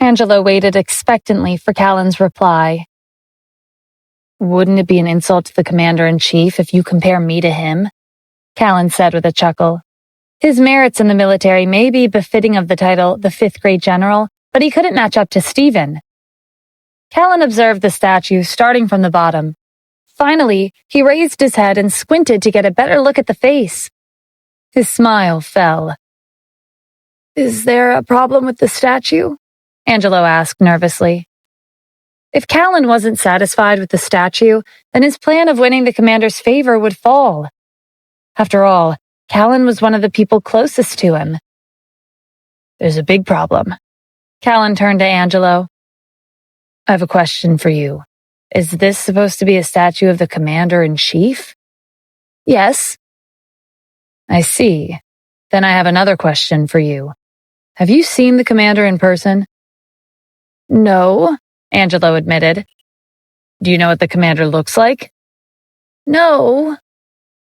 Angelo waited expectantly for Callan's reply. "Wouldn't it be an insult to the commander-in-chief if you compare me to him?" Callan said with a chuckle. His merits in the military may be befitting of the title the fifth-grade general, but he couldn't match up to Stephen. Callan observed the statue starting from the bottom. Finally, he raised his head and squinted to get a better look at the face. His smile fell. "Is there a problem with the statue?" Angelo asked nervously. If Callan wasn't satisfied with the statue, then his plan of winning the commander's favor would fall. After all, Callan was one of the people closest to him. "There's a big problem." Callan turned to Angelo. "I have a question for you. Is this supposed to be a statue of the commander-in-chief?" "Yes." "I see. Then I have another question for you. Have you seen the commander in person?" "No," Angelo admitted. "Do you know what the commander looks like?" "No."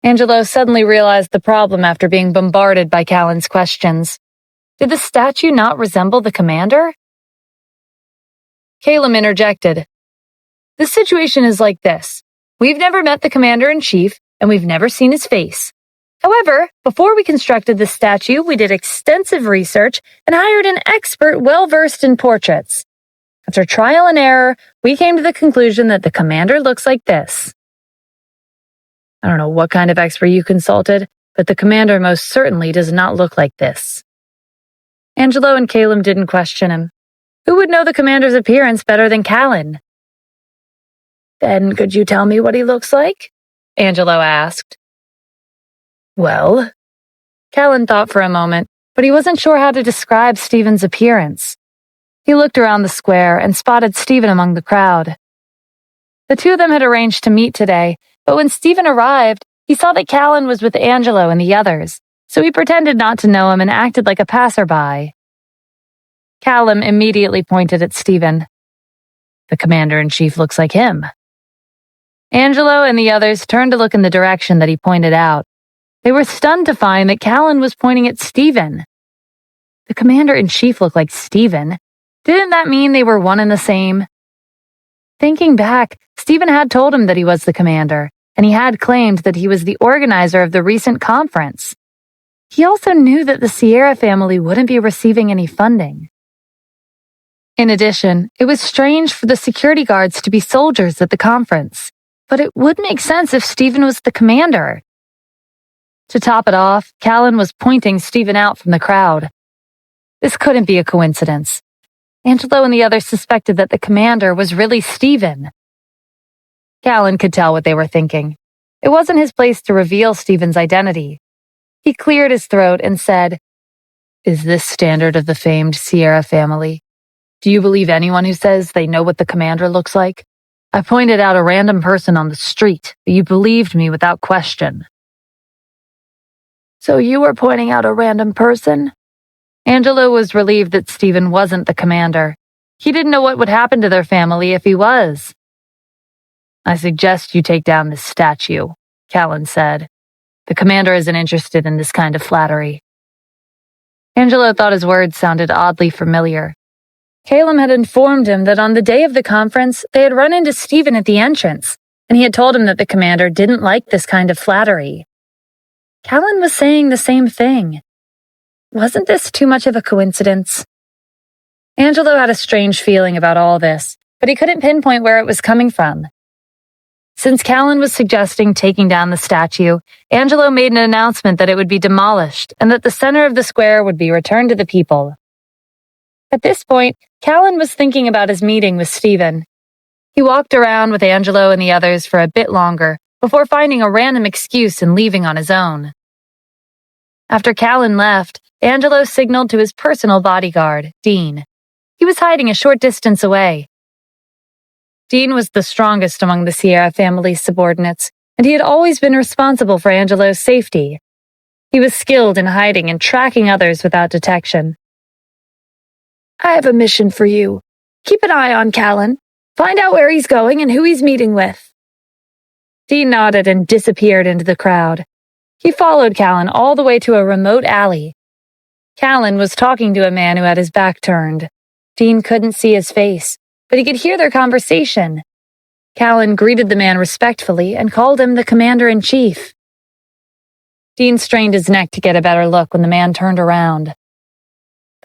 Angelo suddenly realized the problem after being bombarded by Callan's questions. Did the statue not resemble the commander? Calum interjected. "The situation is like this. We've never met the commander-in-chief, and we've never seen his face. However, before we constructed this statue, we did extensive research and hired an expert well-versed in portraits. After trial and error, we came to the conclusion that the commander looks like this." "I don't know what kind of expert you consulted, but the commander most certainly does not look like this." Angelo and Calum didn't question him. Who would know the commander's appearance better than Callan? "Then could you tell me what he looks like?" Angelo asked. "Well," Callan thought for a moment, but he wasn't sure how to describe Stephen's appearance. He looked around the square and spotted Stephen among the crowd. The two of them had arranged to meet today, but when Stephen arrived, he saw that Callan was with Angelo and the others, so he pretended not to know him and acted like a passerby. Callan immediately pointed at Stephen. "The commander-in-chief looks like him." Angelo and the others turned to look in the direction that he pointed out. They were stunned to find that Callan was pointing at Stephen. The commander-in-chief looked like Stephen. Didn't that mean they were one and the same? Thinking back, Stephen had told him that he was the commander, and he had claimed that he was the organizer of the recent conference. He also knew that the Sierra family wouldn't be receiving any funding. In addition, it was strange for the security guards to be soldiers at the conference, but it would make sense if Stephen was the commander. To top it off, Callan was pointing Stephen out from the crowd. This couldn't be a coincidence. Angelo and the others suspected that the commander was really Stephen. Callan could tell what they were thinking. It wasn't his place to reveal Stephen's identity. He cleared his throat and said, "Is this standard of the famed Sierra family? Do you believe anyone who says they know what the commander looks like? I pointed out a random person on the street, but you believed me without question." "So you were pointing out a random person?" Angelo was relieved that Stephen wasn't the commander. He didn't know what would happen to their family if he was. "I suggest you take down this statue," Callan said. "The commander isn't interested in this kind of flattery." Angelo thought his words sounded oddly familiar. Calum had informed him that on the day of the conference, they had run into Stephen at the entrance, and he had told him that the commander didn't like this kind of flattery. Callan was saying the same thing. Wasn't this too much of a coincidence? Angelo had a strange feeling about all this, but he couldn't pinpoint where it was coming from. Since Callan was suggesting taking down the statue, Angelo made an announcement that it would be demolished and that the center of the square would be returned to the people. At this point, Callan was thinking about his meeting with Stephen. He walked around with Angelo and the others for a bit longer before finding a random excuse and leaving on his own. After Callan left, Angelo signaled to his personal bodyguard, Dean. He was hiding a short distance away. Dean was the strongest among the Sierra family's subordinates, and he had always been responsible for Angelo's safety. He was skilled in hiding and tracking others without detection. "I have a mission for you. Keep an eye on Callan. Find out where he's going and who he's meeting with." Dean nodded and disappeared into the crowd. He followed Callan all the way to a remote alley. Callan was talking to a man who had his back turned. Dean couldn't see his face, but he could hear their conversation. Callan greeted the man respectfully and called him the Commander-in-Chief. Dean strained his neck to get a better look when the man turned around.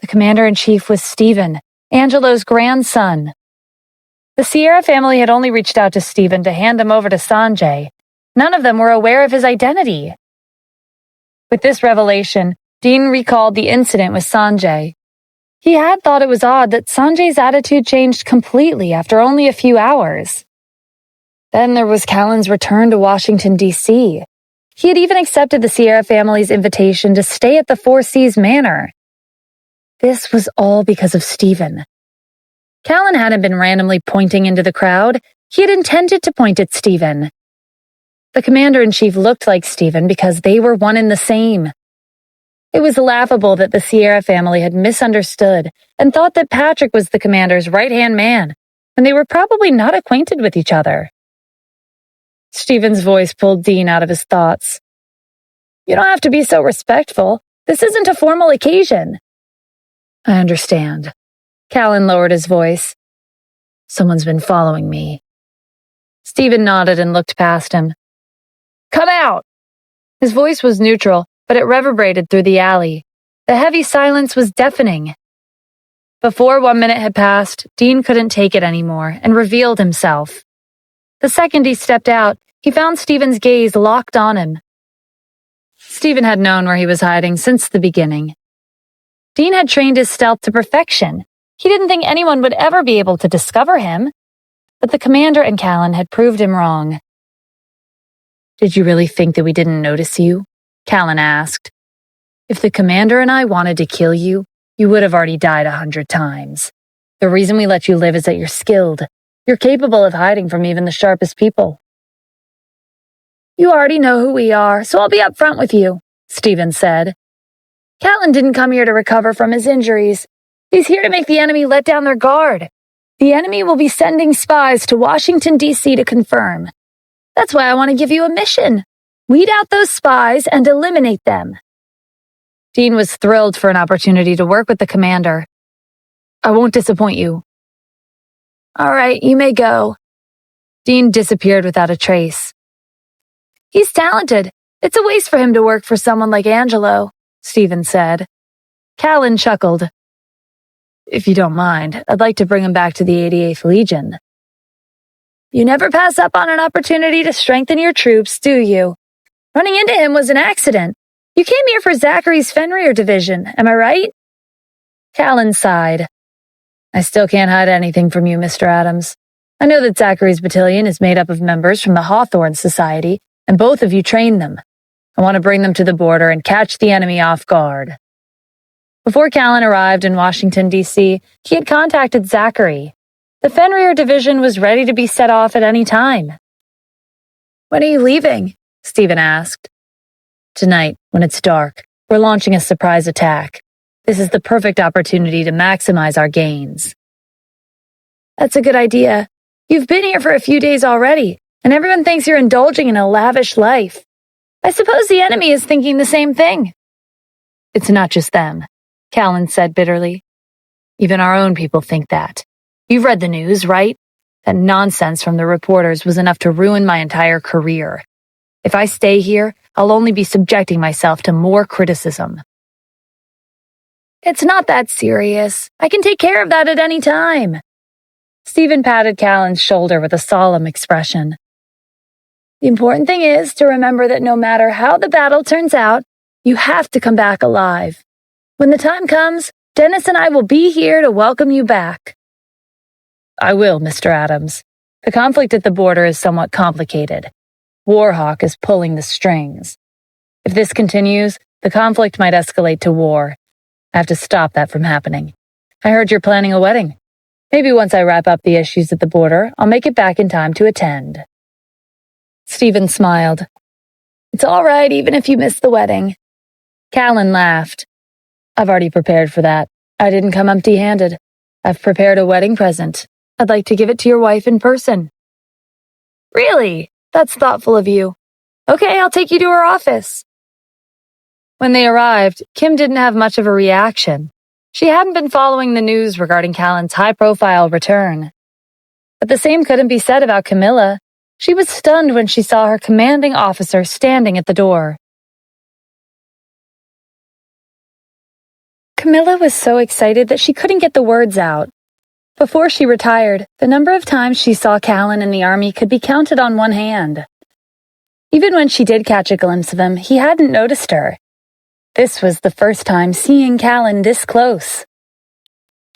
The Commander-in-Chief was Stephen, Angelo's grandson. The Sierra family had only reached out to Stephen to hand him over to Sanjay. None of them were aware of his identity. With this revelation, Dean recalled the incident with Sanjay. He had thought it was odd that Sanjay's attitude changed completely after only a few hours. Then there was Callan's return to Washington, D.C. He had even accepted the Sierra family's invitation to stay at the Four Seas Manor. This was all because of Stephen. Callan hadn't been randomly pointing into the crowd. He had intended to point at Stephen. The Commander-in-Chief looked like Stephen because they were one and the same. It was laughable that the Sierra family had misunderstood and thought that Patrick was the commander's right-hand man, and they were probably not acquainted with each other. Stephen's voice pulled Dean out of his thoughts. "You don't have to be so respectful. This isn't a formal occasion." "I understand." Callan lowered his voice. "Someone's been following me." Stephen nodded and looked past him. "Come out!" His voice was neutral, but it reverberated through the alley. The heavy silence was deafening. Before 1 minute had passed, Dean couldn't take it anymore and revealed himself. The second he stepped out, he found Stephen's gaze locked on him. Stephen had known where he was hiding since the beginning. Dean had trained his stealth to perfection. He didn't think anyone would ever be able to discover him. But the commander and Callan had proved him wrong. "Did you really think that we didn't notice you?" Callan asked. "If the commander and I wanted to kill you, you would have already died 100 times. The reason we let you live is that you're skilled. You're capable of hiding from even the sharpest people." "You already know who we are, so I'll be upfront with you," Stephen said. "Callan didn't come here to recover from his injuries. He's here to make the enemy let down their guard. The enemy will be sending spies to Washington, D.C. to confirm. That's why I want to give you a mission. Weed out those spies and eliminate them." Dean was thrilled for an opportunity to work with the commander. "I won't disappoint you." "All right, you may go." Dean disappeared without a trace. "He's talented. It's a waste for him to work for someone like Angelo," Stephen said. Callan chuckled. "If you don't mind, I'd like to bring him back to the 88th Legion." "You never pass up on an opportunity to strengthen your troops, do you? Running into him was an accident. You came here for Zachary's Fenrir division, am I right?" Callan sighed. "I still can't hide anything from you, Mr. Adams. I know that Zachary's battalion is made up of members from the Hawthorne Society, and both of you trained them. I want to bring them to the border and catch the enemy off guard." Before Callan arrived in Washington, D.C., he had contacted Zachary. The Fenrir division was ready to be set off at any time. "When are you leaving?" Stephen asked. "Tonight, when it's dark, we're launching a surprise attack. This is the perfect opportunity to maximize our gains." "That's a good idea. You've been here for a few days already, and everyone thinks you're indulging in a lavish life. I suppose the enemy is thinking the same thing." "It's not just them," Callan said bitterly. "Even our own people think that. You've read the news, right? That nonsense from the reporters was enough to ruin my entire career. If I stay here, I'll only be subjecting myself to more criticism." "It's not that serious. I can take care of that at any time." Stephen patted Callan's shoulder with a solemn expression. "The important thing is to remember that no matter how the battle turns out, you have to come back alive. When the time comes, Dennis and I will be here to welcome you back." "I will, Mr. Adams. The conflict at the border is somewhat complicated. Warhawk is pulling the strings. If this continues, the conflict might escalate to war. I have to stop that from happening. I heard you're planning a wedding. Maybe once I wrap up the issues at the border, I'll make it back in time to attend." Stephen smiled. "It's all right, even if you miss the wedding." Callan laughed. "I've already prepared for that. I didn't come empty-handed. I've prepared a wedding present. I'd like to give it to your wife in person." "Really? That's thoughtful of you. Okay, I'll take you to her office." When they arrived, Kim didn't have much of a reaction. She hadn't been following the news regarding Callan's high-profile return. But the same couldn't be said about Camilla. She was stunned when she saw her commanding officer standing at the door. Camilla was so excited that she couldn't get the words out. Before she retired, the number of times she saw Callan in the army could be counted on one hand. Even when she did catch a glimpse of him, he hadn't noticed her. This was the first time seeing Callan this close.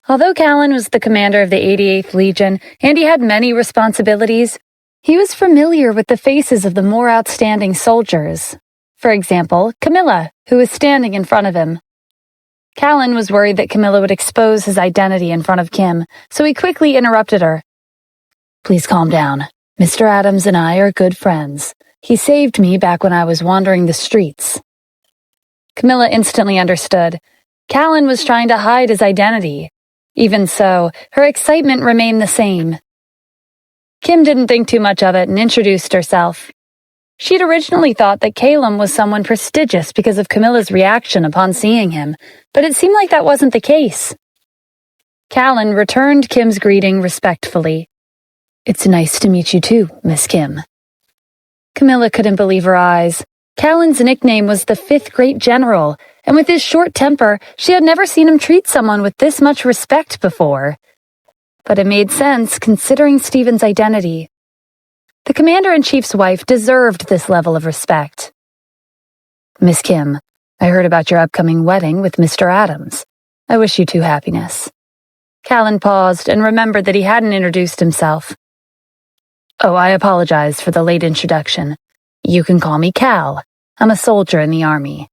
Although Callan was the commander of the 88th Legion and he had many responsibilities, he was familiar with the faces of the more outstanding soldiers. For example, Camilla, who was standing in front of him. Callan was worried that Camilla would expose his identity in front of Kim, so he quickly interrupted her. "Please calm down. Mr. Adams and I are good friends. He saved me back when I was wandering the streets." Camilla instantly understood. Callan was trying to hide his identity. Even so, her excitement remained the same. Kim didn't think too much of it and introduced herself. She'd originally thought that Calum was someone prestigious because of Camilla's reaction upon seeing him, but it seemed like that wasn't the case. Callan returned Kim's greeting respectfully. "It's nice to meet you too, Miss Kim." Camilla couldn't believe her eyes. Callan's nickname was the Fifth Great General, and with his short temper, she had never seen him treat someone with this much respect before. But it made sense considering Stephen's identity. The Commander-in-Chief's wife deserved this level of respect. "Miss Kim, I heard about your upcoming wedding with Mr. Adams. I wish you two happiness." Callan paused and remembered that he hadn't introduced himself. "Oh, I apologize for the late introduction. You can call me Cal. I'm a soldier in the army."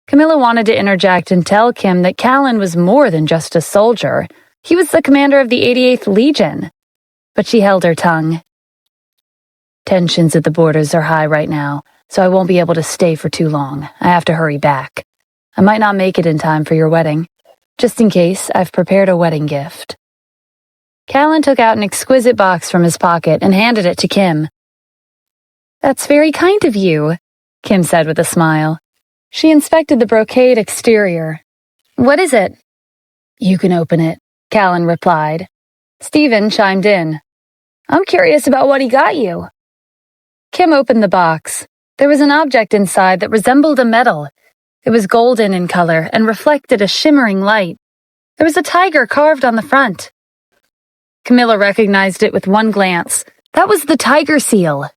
Camilla wanted to interject and tell Kim that Callan was more than just a soldier. He was the commander of the 88th Legion. But she held her tongue. "Tensions at the borders are high right now, so I won't be able to stay for too long. I have to hurry back. I might not make it in time for your wedding. Just in case, I've prepared a wedding gift." Callan took out an exquisite box from his pocket and handed it to Kim. "That's very kind of you," Kim said with a smile. She inspected the brocade exterior. "What is it?" "You can open it," Callan replied. Stephen chimed in. "I'm curious about what he got you." Kim opened the box. There was an object inside that resembled a medal. It was golden in color and reflected a shimmering light. There was a tiger carved on the front. Camilla recognized it with one glance. That was the tiger seal.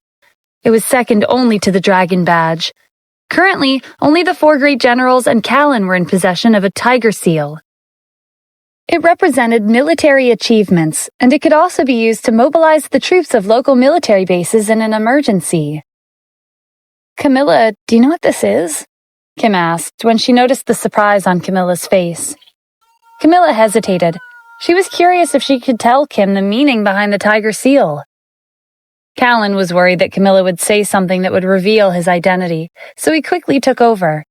It was second only to the dragon badge. Currently, only the 4 great generals and Callan were in possession of a tiger seal. It represented military achievements, and it could also be used to mobilize the troops of local military bases in an emergency. "Camilla, do you know what this is?" Kim asked when she noticed the surprise on Camilla's face. Camilla hesitated. She was curious if she could tell Kim the meaning behind the tiger seal. Callan was worried that Camilla would say something that would reveal his identity, so he quickly took over.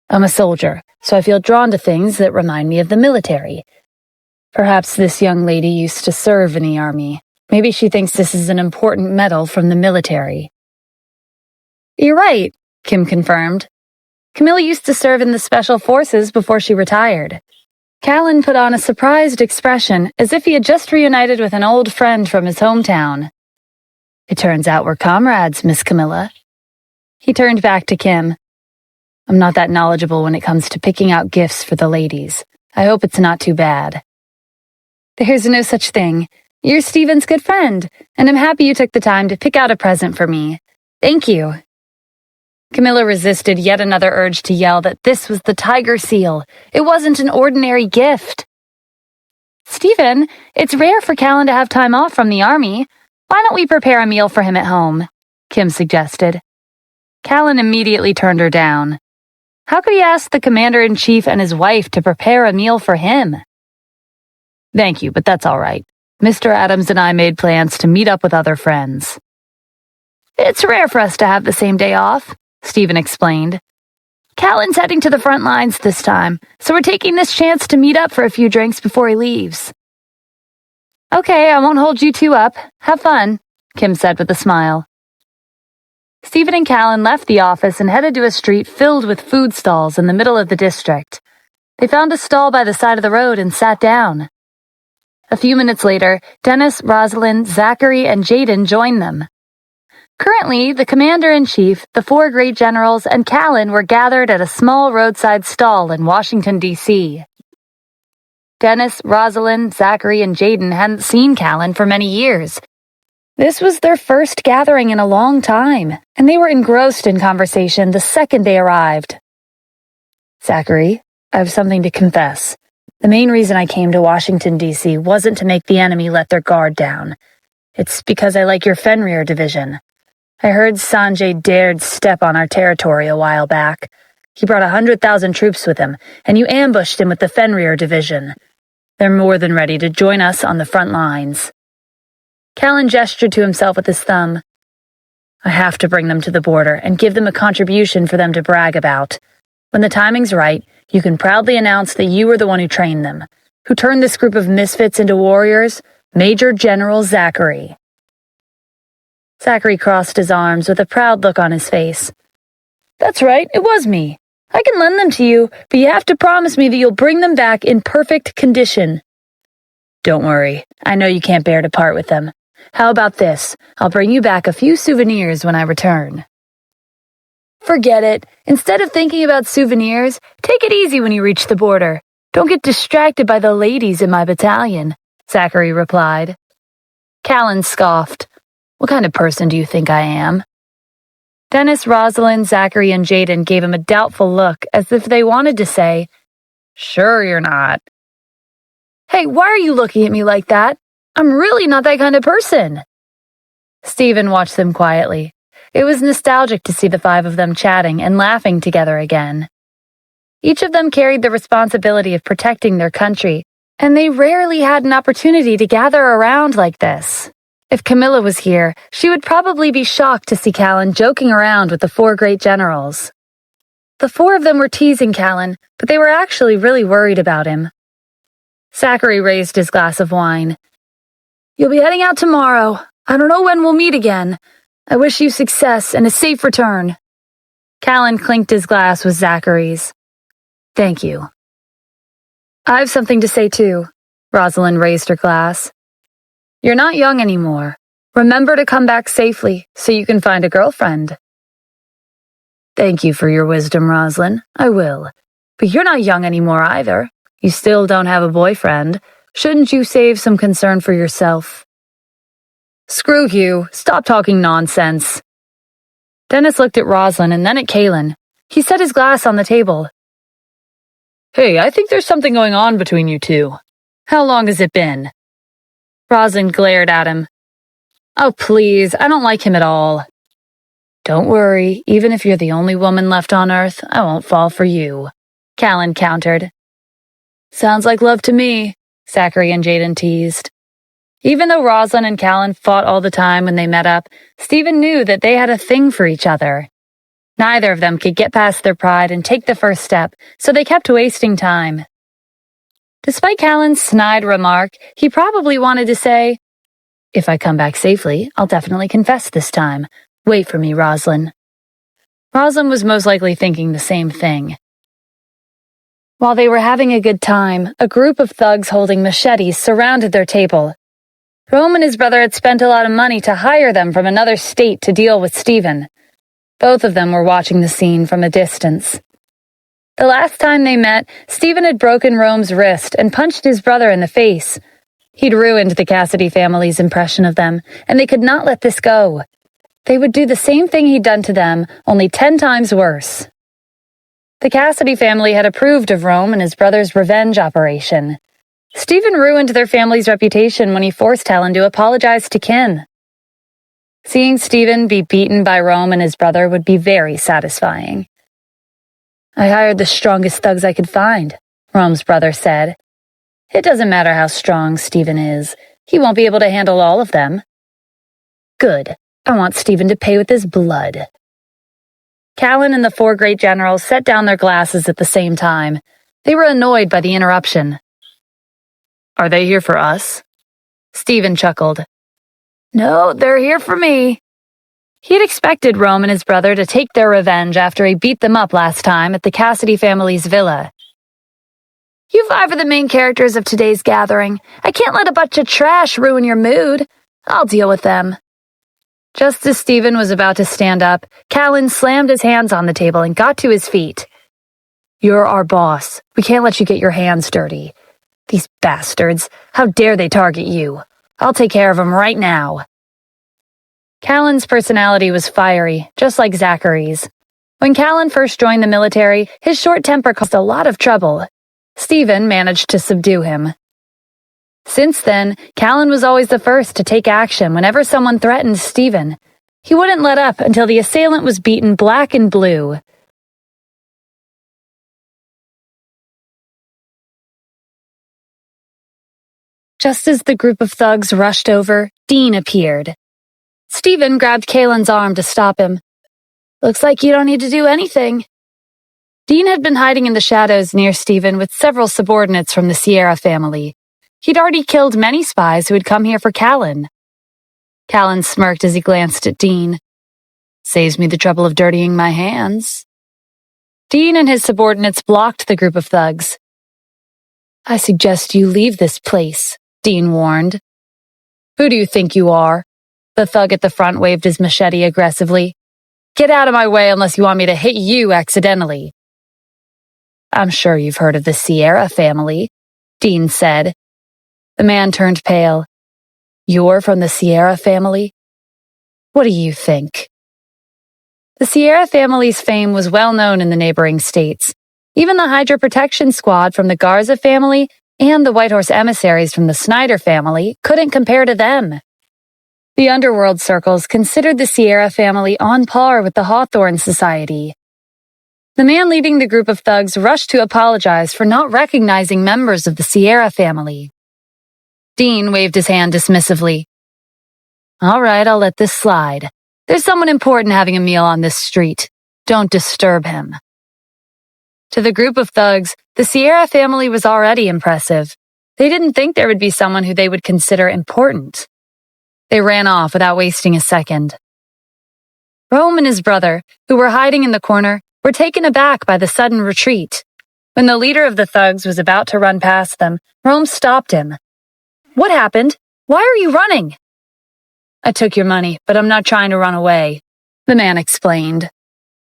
"I'm a soldier, so I feel drawn to things that remind me of the military. Perhaps this young lady used to serve in the army. Maybe she thinks this is an important medal from the military." "You're right," Kim confirmed. Camilla used to serve in the Special Forces before she retired. Callan put on a surprised expression, as if he had just reunited with an old friend from his hometown. "It turns out we're comrades, Miss Camilla." He turned back to Kim. "I'm not that knowledgeable when it comes to picking out gifts for the ladies. I hope it's not too bad." "There's no such thing. You're Stephen's good friend, and I'm happy you took the time to pick out a present for me. Thank you." Camilla resisted yet another urge to yell that this was the tiger seal. It wasn't an ordinary gift. "Stephen, it's rare for Callan to have time off from the army. Why don't we prepare a meal for him at home?" Kim suggested. Callan immediately turned her down. How could he ask the commander-in-chief and his wife to prepare a meal for him? "Thank you, but that's all right. Mr. Adams and I made plans to meet up with other friends." "It's rare for us to have the same day off," Stephen explained. "Callan's heading to the front lines this time, so we're taking this chance to meet up for a few drinks before he leaves." "Okay, I won't hold you two up. Have fun," Kim said with a smile. Stephen and Callan left the office and headed to a street filled with food stalls in the middle of the district. They found a stall by the side of the road and sat down. A few minutes later, Dennis, Rosalind, Zachary, and Jaden joined them. Currently, the commander-in-chief, the 4 great generals, and Callan were gathered at a small roadside stall in Washington, D.C. Dennis, Rosalind, Zachary, and Jaden hadn't seen Callan for many years. This was their first gathering in a long time, and they were engrossed in conversation the second they arrived. Zachary, I have something to confess. The main reason I came to Washington, D.C. wasn't to make the enemy let their guard down. It's because I like your Fenrir division. I heard Sanjay dared step on our territory a while back. He brought 100,000 troops with him, and you ambushed him with the Fenrir division. They're more than ready to join us on the front lines. Callan gestured to himself with his thumb. I have to bring them to the border and give them a contribution for them to brag about. When the timing's right, you can proudly announce that you were the one who trained them, who turned this group of misfits into warriors, Major General Zachary. Zachary crossed his arms with a proud look on his face. That's right, it was me. I can lend them to you, but you have to promise me that you'll bring them back in perfect condition. Don't worry, I know you can't bear to part with them. How about this? I'll bring you back a few souvenirs when I return. Forget it. Instead of thinking about souvenirs, take it easy when you reach the border. Don't get distracted by the ladies in my battalion, Zachary replied. Callan scoffed. What kind of person do you think I am? Dennis, Rosalind, Zachary, and Jaden gave him a doubtful look, as if they wanted to say, Sure you're not. Hey, why are you looking at me like that? I'm really not that kind of person. Stephen watched them quietly. It was nostalgic to see the 5 of them chatting and laughing together again. Each of them carried the responsibility of protecting their country, and they rarely had an opportunity to gather around like this. If Camilla was here, she would probably be shocked to see Callan joking around with the 4 great generals. The 4 of them were teasing Callan, but they were actually really worried about him. Zachary raised his glass of wine. You'll be heading out tomorrow. I don't know when we'll meet again. I wish you success and a safe return. Callan clinked his glass with Zachary's. Thank you. I have something to say too. Rosalind raised her glass. You're not young anymore. Remember to come back safely so you can find a girlfriend. Thank you for your wisdom, Rosalind. I will. But you're not young anymore either. You still don't have a boyfriend. Shouldn't you save some concern for yourself? Screw you. Stop talking nonsense. Dennis looked at Rosalind and then at Callan. He set his glass on the table. Hey, I think there's something going on between you two. How long has it been? Rosalind glared at him. Oh, please, I don't like him at all. Don't worry, even if you're the only woman left on Earth, I won't fall for you, Callan countered. Sounds like love to me, Zachary and Jaden teased. Even though Rosalind and Callan fought all the time when they met up, Stephen knew that they had a thing for each other. Neither of them could get past their pride and take the first step, so they kept wasting time. Despite Callan's snide remark, he probably wanted to say, If I come back safely, I'll definitely confess this time. Wait for me, Rosalind. Rosalind was most likely thinking the same thing. While they were having a good time, a group of thugs holding machetes surrounded their table. Rome and his brother had spent a lot of money to hire them from another state to deal with Stephen. Both of them were watching the scene from a distance. The last time they met, Stephen had broken Rome's wrist and punched his brother in the face. He'd ruined the Cassidy family's impression of them, and they could not let this go. They would do the same thing he'd done to them, only 10 times worse. The Cassidy family had approved of Rome and his brother's revenge operation. Stephen ruined their family's reputation when he forced Helen to apologize to Kim. Seeing Stephen be beaten by Rome and his brother would be very satisfying. I hired the strongest thugs I could find, Rome's brother said. It doesn't matter how strong Stephen is. He won't be able to handle all of them. Good. I want Stephen to pay with his blood. Callan and the 4 great generals set down their glasses at the same time. They were annoyed by the interruption. Are they here for us? Stephen chuckled. No, they're here for me. He had expected Rome and his brother to take their revenge after he beat them up last time at the Cassidy family's villa. You five are the main characters of today's gathering. I can't let a bunch of trash ruin your mood. I'll deal with them." Just as Stephen was about to stand up, Callan slammed his hands on the table and got to his feet. "You're our boss. We can't let you get your hands dirty. These bastards, how dare they target you? I'll take care of them right now." Callan's personality was fiery, just like Zachary's. When Callan first joined the military, his short temper caused a lot of trouble. Stephen managed to subdue him. Since then, Callan was always the first to take action whenever someone threatened Stephen. He wouldn't let up until the assailant was beaten black and blue. Just as the group of thugs rushed over, Dean appeared. Stephen grabbed Callan's arm to stop him. "Looks like you don't need to do anything." Dean had been hiding in the shadows near Stephen with several subordinates from the Sierra family. He'd already killed many spies who had come here for Callan. Callan smirked as he glanced at Dean. "Saves me the trouble of dirtying my hands." Dean and his subordinates blocked the group of thugs. "I suggest you leave this place," Dean warned. "Who do you think you are?" The thug at the front waved his machete aggressively. "Get out of my way unless you want me to hit you accidentally." "I'm sure you've heard of the Sierra family," Dean said. The man turned pale. "You're from the Sierra family? What do you think?" The Sierra family's fame was well known in the neighboring states. Even the Hydra Protection Squad from the Garza family and the White Horse emissaries from the Snyder family couldn't compare to them. The underworld circles considered the Sierra family on par with the Hawthorne Society. The man leading the group of thugs rushed to apologize for not recognizing members of the Sierra family. Dean waved his hand dismissively. "All right, I'll let this slide. There's someone important having a meal on this street. Don't disturb him." To the group of thugs, the Sierra family was already impressive. They didn't think there would be someone who they would consider important. They ran off without wasting a second. Rome and his brother, who were hiding in the corner, were taken aback by the sudden retreat. When the leader of the thugs was about to run past them, Rome stopped him. "What happened? Why are you running?" "I took your money, but I'm not trying to run away," the man explained.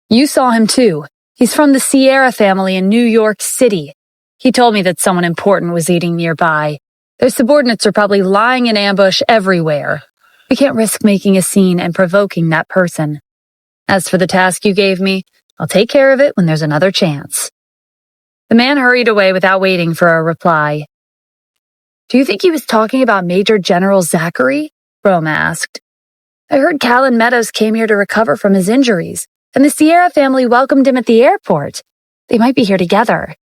"You saw him too. He's from the Sierra family in New York City. He told me that someone important was eating nearby. Their subordinates are probably lying in ambush everywhere. We can't risk making a scene and provoking that person. As for the task you gave me, I'll take care of it when there's another chance." The man hurried away without waiting for a reply. "Do you think he was talking about Major General Zachary?" Rome asked. "I heard Callan Meadows came here to recover from his injuries, and the Sierra family welcomed him at the airport. They might be here together."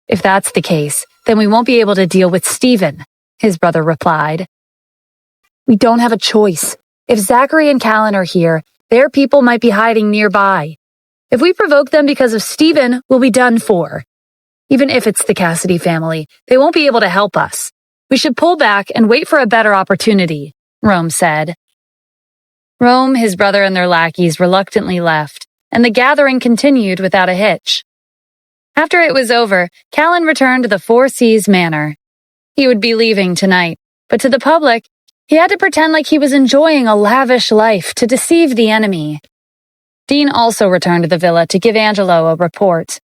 "If that's the case, then we won't be able to deal with Stephen," his brother replied. "We don't have a choice. If Zachary and Callan are here, their people might be hiding nearby. If we provoke them because of Stephen, we'll be done for. Even if it's the Cassidy family, they won't be able to help us. We should pull back and wait for a better opportunity," Rome said. Rome, his brother, and their lackeys reluctantly left, and the gathering continued without a hitch. After it was over, Callan returned to the Four Seas Manor. He would be leaving tonight, but to the public, he had to pretend like he was enjoying a lavish life to deceive the enemy. Dean also returned to the villa to give Angelo a report.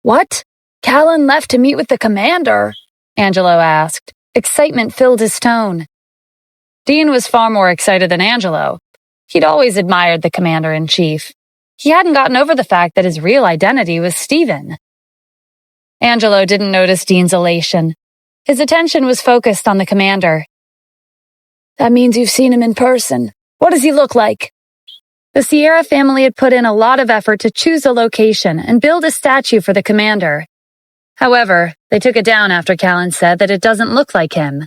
"What? Callan left to meet with the commander?" Angelo asked. Excitement filled his tone. Dean was far more excited than Angelo. He'd always admired the commander-in-chief. He hadn't gotten over the fact that his real identity was Stephen. Angelo didn't notice Dean's elation. His attention was focused on the commander. "That means you've seen him in person. What does he look like?" The Sierra family had put in a lot of effort to choose a location and build a statue for the commander. However, they took it down after Callan said that it doesn't look like him.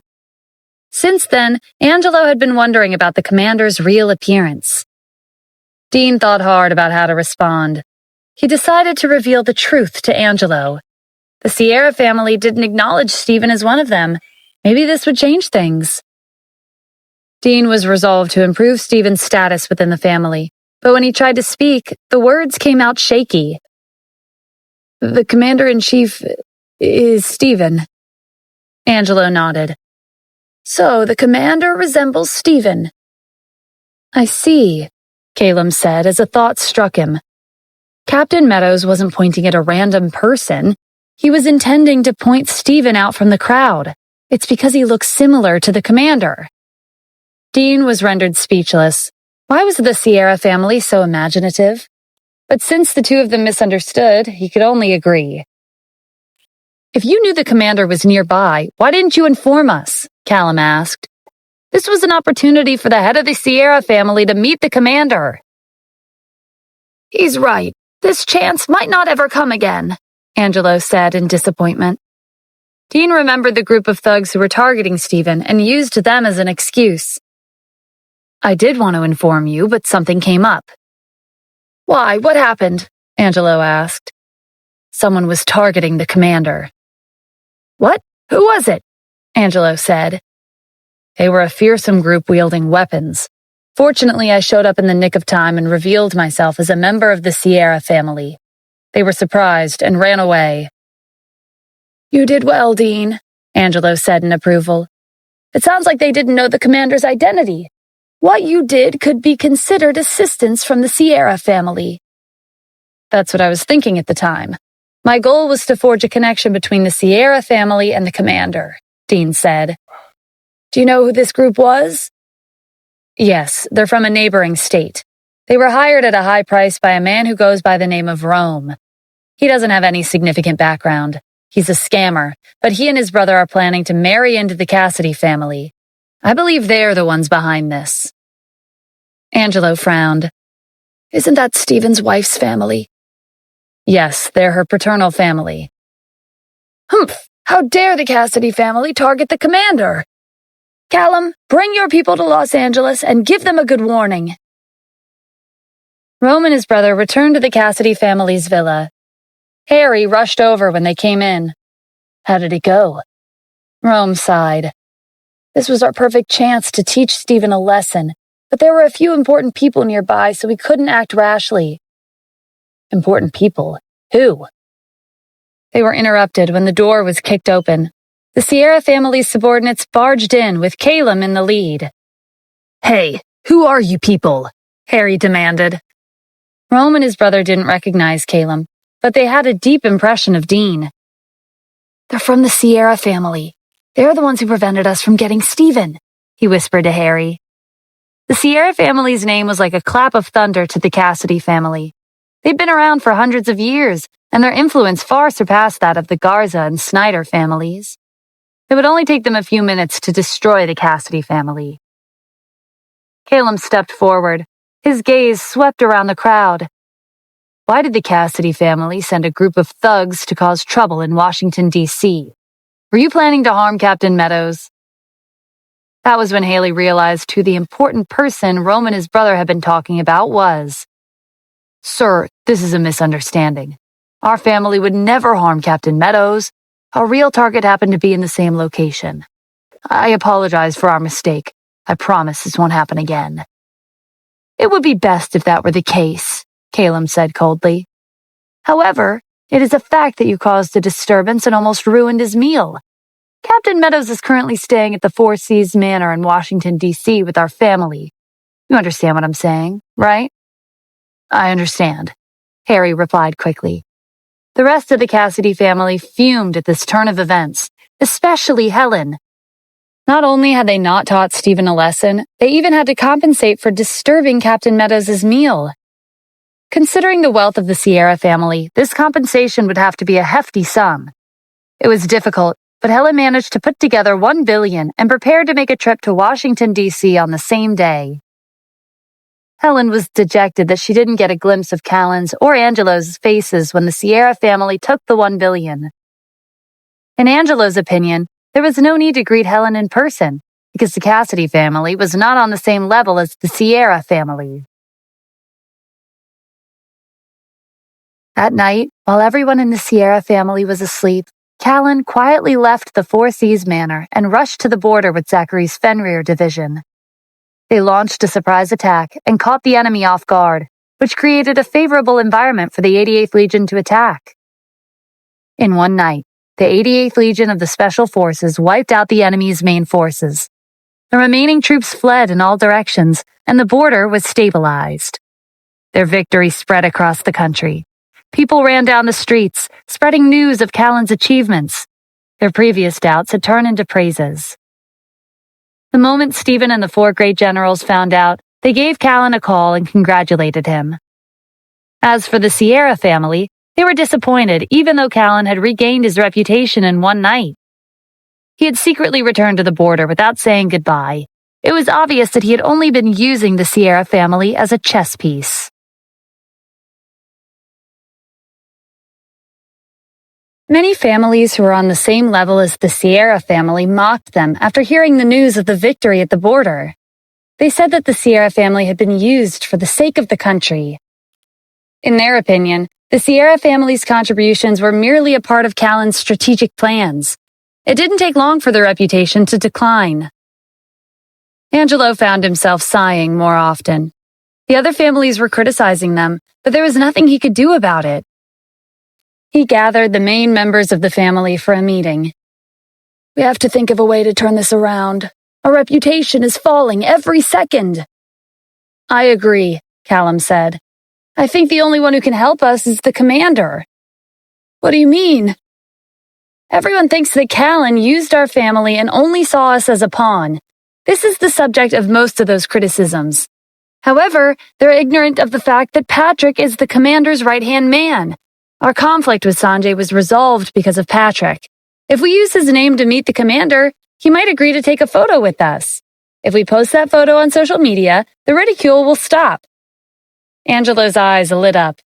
Since then, Angelo had been wondering about the commander's real appearance. Dean thought hard about how to respond. He decided to reveal the truth to Angelo. The Sierra family didn't acknowledge Stephen as one of them. Maybe this would change things. Dean was resolved to improve Stephen's status within the family, but when he tried to speak, the words came out shaky. "The commander-in-chief is Stephen. Angelo nodded. So the commander resembles Stephen. I see, Caleb said as a thought struck him. Captain Meadows wasn't pointing at a random person. He was intending to point Stephen out from the crowd. It's because he looks similar to the commander. Dean was rendered speechless. Why was the Sierra family so imaginative? But since the two of them misunderstood, he could only agree. If you knew the commander was nearby, why didn't you inform us? Callum asked. This was an opportunity for the head of the Sierra family to meet the commander. He's right. This chance might not ever come again, Angelo said in disappointment. Dean remembered the group of thugs who were targeting Stephen and used them as an excuse. I did want to inform you, but something came up. Why? What happened? Angelo asked. Someone was targeting the commander. What? Who was it? Angelo said. They were a fearsome group wielding weapons. Fortunately, I showed up in the nick of time and revealed myself as a member of the Sierra family. They were surprised and ran away. You did well, Dean, Angelo said in approval. It sounds like they didn't know the commander's identity. What you did could be considered assistance from the Sierra family. That's what I was thinking at the time. My goal was to forge a connection between the Sierra family and the commander, Dean said. Do you know who this group was? Yes, they're from a neighboring state. They were hired at a high price by a man who goes by the name of Rome. He doesn't have any significant background. He's a scammer, but he and his brother are planning to marry into the Cassidy family. I believe they're the ones behind this. Angelo frowned. Isn't that Stephen's wife's family? Yes, they're her paternal family. Humph! How dare the Cassidy family target the commander? Callum, bring your people to Los Angeles and give them a good warning. Rome and his brother returned to the Cassidy family's villa. Harry rushed over when they came in. How did it go? Rome sighed. This was our perfect chance to teach Stephen a lesson, but there were a few important people nearby, so we couldn't act rashly. Important people? Who? They were interrupted when the door was kicked open. The Sierra family's subordinates barged in with Caleb in the lead. Hey, who are you people? Harry demanded. Rome and his brother didn't recognize Caleb, but they had a deep impression of Dean. They're from the Sierra family. They're the ones who prevented us from getting Stephen, he whispered to Harry. The Sierra family's name was like a clap of thunder to the Cassidy family. They'd been around for hundreds of years, and their influence far surpassed that of the Garza and Snyder families. It would only take them a few minutes to destroy the Cassidy family. Caleb stepped forward. His gaze swept around the crowd. Why did the Cassidy family send a group of thugs to cause trouble in Washington, D.C.? Were you planning to harm Captain Meadows? That was when Haley realized who the important person Rome and his brother had been talking about was. Sir, this is a misunderstanding. Our family would never harm Captain Meadows. Our real target happened to be in the same location. I apologize for our mistake. I promise this won't happen again. It would be best if that were the case, Caleb said coldly. However, it is a fact that you caused a disturbance and almost ruined his meal. Captain Meadows is currently staying at the Four Seas Manor in Washington, D.C. with our family. You understand what I'm saying, right? I understand, Harry replied quickly. The rest of the Cassidy family fumed at this turn of events, especially Helen. Not only had they not taught Stephen a lesson, they even had to compensate for disturbing Captain Meadows' meal. Considering the wealth of the Sierra family, this compensation would have to be a hefty sum. It was difficult, but Helen managed to put together $1 billion and prepared to make a trip to Washington, D.C. on the same day. Helen was dejected that she didn't get a glimpse of Callan's or Angelo's faces when the Sierra family took the $1 billion. In Angelo's opinion, there was no need to greet Helen in person, because the Cassidy family was not on the same level as the Sierra family. At night, while everyone in the Sierra family was asleep, Callan quietly left the Four Seas Manor and rushed to the border with Zachary's Fenrir division. They launched a surprise attack and caught the enemy off guard, which created a favorable environment for the 88th Legion to attack. In one night, The 88th Legion of the Special Forces wiped out the enemy's main forces. The remaining troops fled in all directions, and the border was stabilized. Their victory spread across the country. People ran down the streets, spreading news of Callan's achievements. Their previous doubts had turned into praises. The moment Stephen and the 4 great generals found out, they gave Callan a call and congratulated him. As for the Sierra family, they were disappointed even though Callan had regained his reputation in one night. He had secretly returned to the border without saying goodbye. It was obvious that he had only been using the Sierra family as a chess piece. Many families who were on the same level as the Sierra family mocked them after hearing the news of the victory at the border. They said that the Sierra family had been used for the sake of the country. In their opinion, the Sierra family's contributions were merely a part of Callan's strategic plans. It didn't take long for their reputation to decline. Angelo found himself sighing more often. The other families were criticizing them, but there was nothing he could do about it. He gathered the main members of the family for a meeting. "We have to think of a way to turn this around. Our reputation is falling every second." "I agree," Callum said. "I think the only one who can help us is the commander." "What do you mean?" "Everyone thinks that Callan used our family and only saw us as a pawn. This is the subject of most of those criticisms. However, they're ignorant of the fact that Patrick is the commander's right-hand man. Our conflict with Sanjay was resolved because of Patrick. If we use his name to meet the commander, he might agree to take a photo with us. If we post that photo on social media, the ridicule will stop." Angelo's eyes lit up.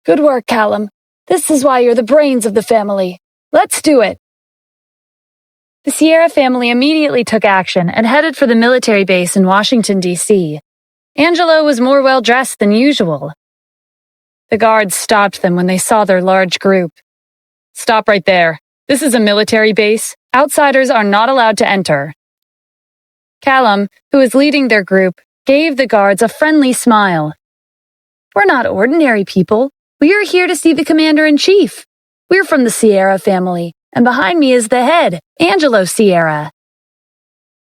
"Good work, Callum. This is why you're the brains of the family. Let's do it." The Sierra family immediately took action and headed for the military base in Washington, D.C. Angelo was more well-dressed than usual. The guards stopped them when they saw their large group. "Stop right there. This is a military base. Outsiders are not allowed to enter." Callum, who was leading their group, gave the guards a friendly smile. "We're not ordinary people. We are here to see the commander-in-chief. We're from the Sierra family, and behind me is the head, Angelo Sierra."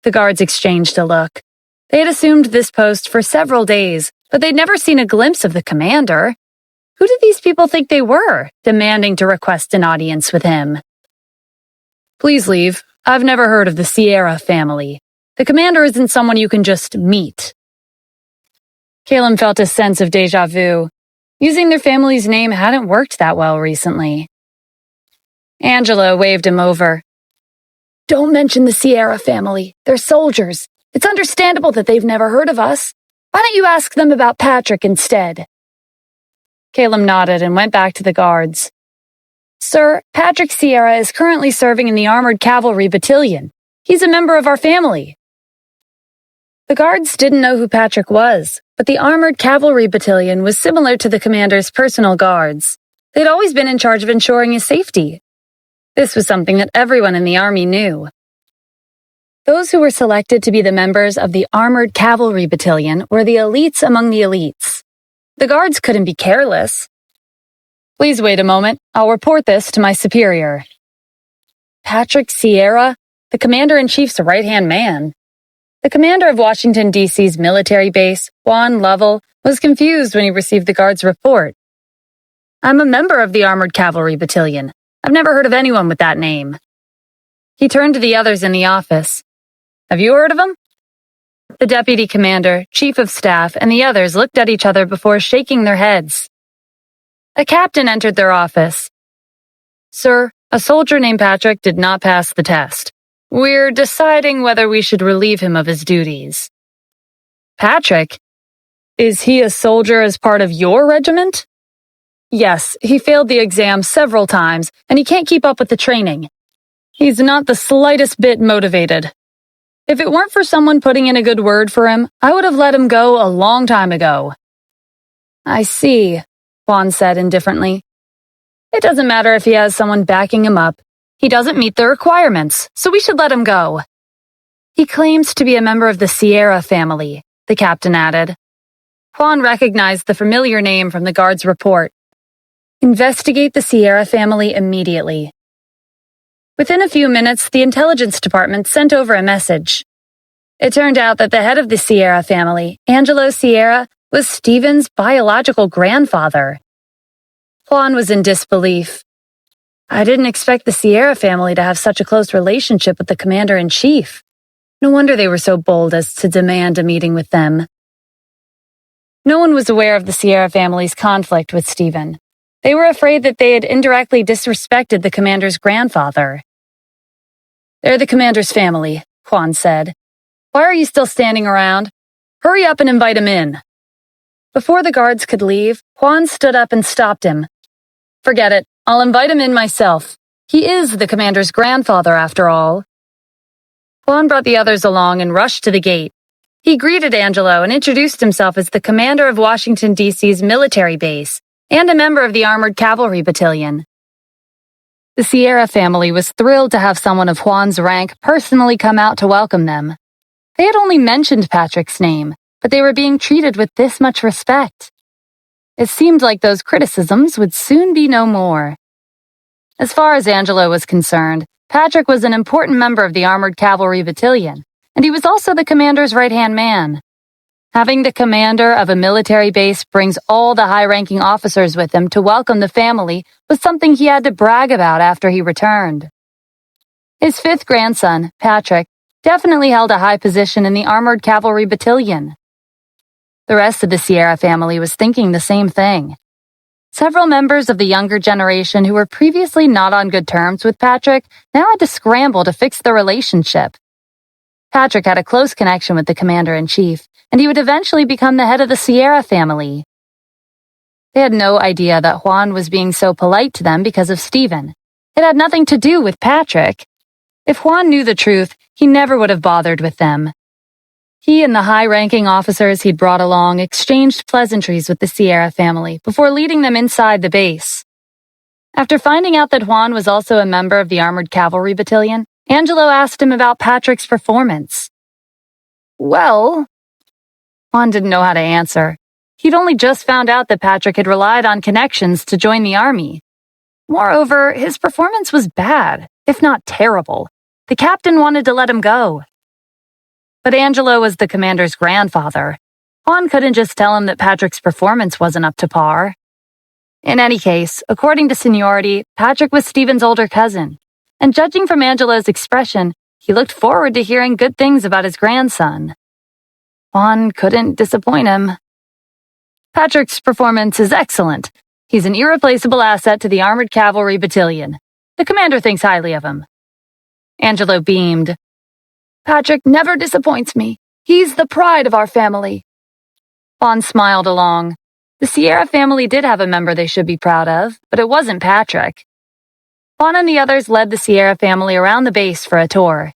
The guards exchanged a look. They had assumed this post for several days, but they'd never seen a glimpse of the commander. Who did these people think they were, demanding to request an audience with him? "Please leave. I've never heard of the Sierra family. The commander isn't someone you can just meet." Calum felt a sense of déjà vu. Using their family's name hadn't worked that well recently. Angelo waved him over. "Don't mention the Sierra family. They're soldiers. It's understandable that they've never heard of us. Why don't you ask them about Patrick instead?" Calum nodded and went back to the guards. "Sir, Patrick Sierra is currently serving in the Armored Cavalry Battalion. He's a member of our family." The guards didn't know who Patrick was, but the Armored Cavalry Battalion was similar to the commander's personal guards. They'd always been in charge of ensuring his safety. This was something that everyone in the army knew. Those who were selected to be the members of the Armored Cavalry Battalion were the elites among the elites. The guards couldn't be careless. "Please wait a moment. I'll report this to my superior." Patrick Sierra, the commander-in-chief's right-hand man. The commander of Washington, D.C.'s military base, Juan Lovell, was confused when he received the guard's report. "I'm a member of the Armored Cavalry Battalion. I've never heard of anyone with that name." He turned to the others in the office. "Have you heard of him?" The deputy commander, chief of staff, and the others looked at each other before shaking their heads. A captain entered their office. "Sir, a soldier named Patrick did not pass the test. We're deciding whether we should relieve him of his duties." "Patrick? Is he a soldier as part of your regiment?" "Yes, he failed the exam several times, and he can't keep up with the training. He's not the slightest bit motivated. If it weren't for someone putting in a good word for him, I would have let him go a long time ago." "I see," Juan said indifferently. "It doesn't matter if he has someone backing him up. He doesn't meet the requirements, so we should let him go." "He claims to be a member of the Sierra family," the captain added. Juan recognized the familiar name from the guard's report. "Investigate the Sierra family immediately." Within a few minutes, the intelligence department sent over a message. It turned out that the head of the Sierra family, Angelo Sierra, was Stephen's biological grandfather. Juan was in disbelief. I didn't expect the Sierra family to have such a close relationship with the commander-in-chief. No wonder they were so bold as to demand a meeting with them. No one was aware of the Sierra family's conflict with Stephen. They were afraid that they had indirectly disrespected the commander's grandfather. They're the commander's family, Juan said. Why are you still standing around? Hurry up and invite him in. Before the guards could leave, Juan stood up and stopped him. Forget it. I'll invite him in myself. He is the commander's grandfather, after all. Juan brought the others along and rushed to the gate. He greeted Angelo and introduced himself as the commander of Washington, D.C.'s military base and a member of the Armored Cavalry Battalion. The Sierra family was thrilled to have someone of Juan's rank personally come out to welcome them. They had only mentioned Patrick's name, but they were being treated with this much respect. It seemed like those criticisms would soon be no more. As far as Angelo was concerned, Patrick was an important member of the Armored Cavalry Battalion, and he was also the commander's right-hand man. Having the commander of a military base brings all the high-ranking officers with him to welcome the family was something he had to brag about after he returned. His fifth grandson, Patrick, definitely held a high position in the Armored Cavalry Battalion. The rest of the Sierra family was thinking the same thing. Several members of the younger generation who were previously not on good terms with Patrick now had to scramble to fix the relationship. Patrick had a close connection with the commander-in-chief, and he would eventually become the head of the Sierra family. They had no idea that Juan was being so polite to them because of Stephen. It had nothing to do with Patrick. If Juan knew the truth, he never would have bothered with them. He and the high-ranking officers he'd brought along exchanged pleasantries with the Sierra family before leading them inside the base. After finding out that Juan was also a member of the Armored Cavalry Battalion, Angelo asked him about Patrick's performance. Well, Juan didn't know how to answer. He'd only just found out that Patrick had relied on connections to join the army. Moreover, his performance was bad, if not terrible. The captain wanted to let him go. But Angelo was the commander's grandfather. Juan couldn't just tell him that Patrick's performance wasn't up to par. In any case, according to seniority, Patrick was Stephen's older cousin, and judging from Angelo's expression, he looked forward to hearing good things about his grandson. Juan couldn't disappoint him. Patrick's performance is excellent. He's an irreplaceable asset to the Armored Cavalry Battalion. The commander thinks highly of him. Angelo beamed. Patrick never disappoints me. He's the pride of our family. Juan smiled along. The Sierra family did have a member they should be proud of, but it wasn't Patrick. Juan and the others led the Sierra family around the base for a tour.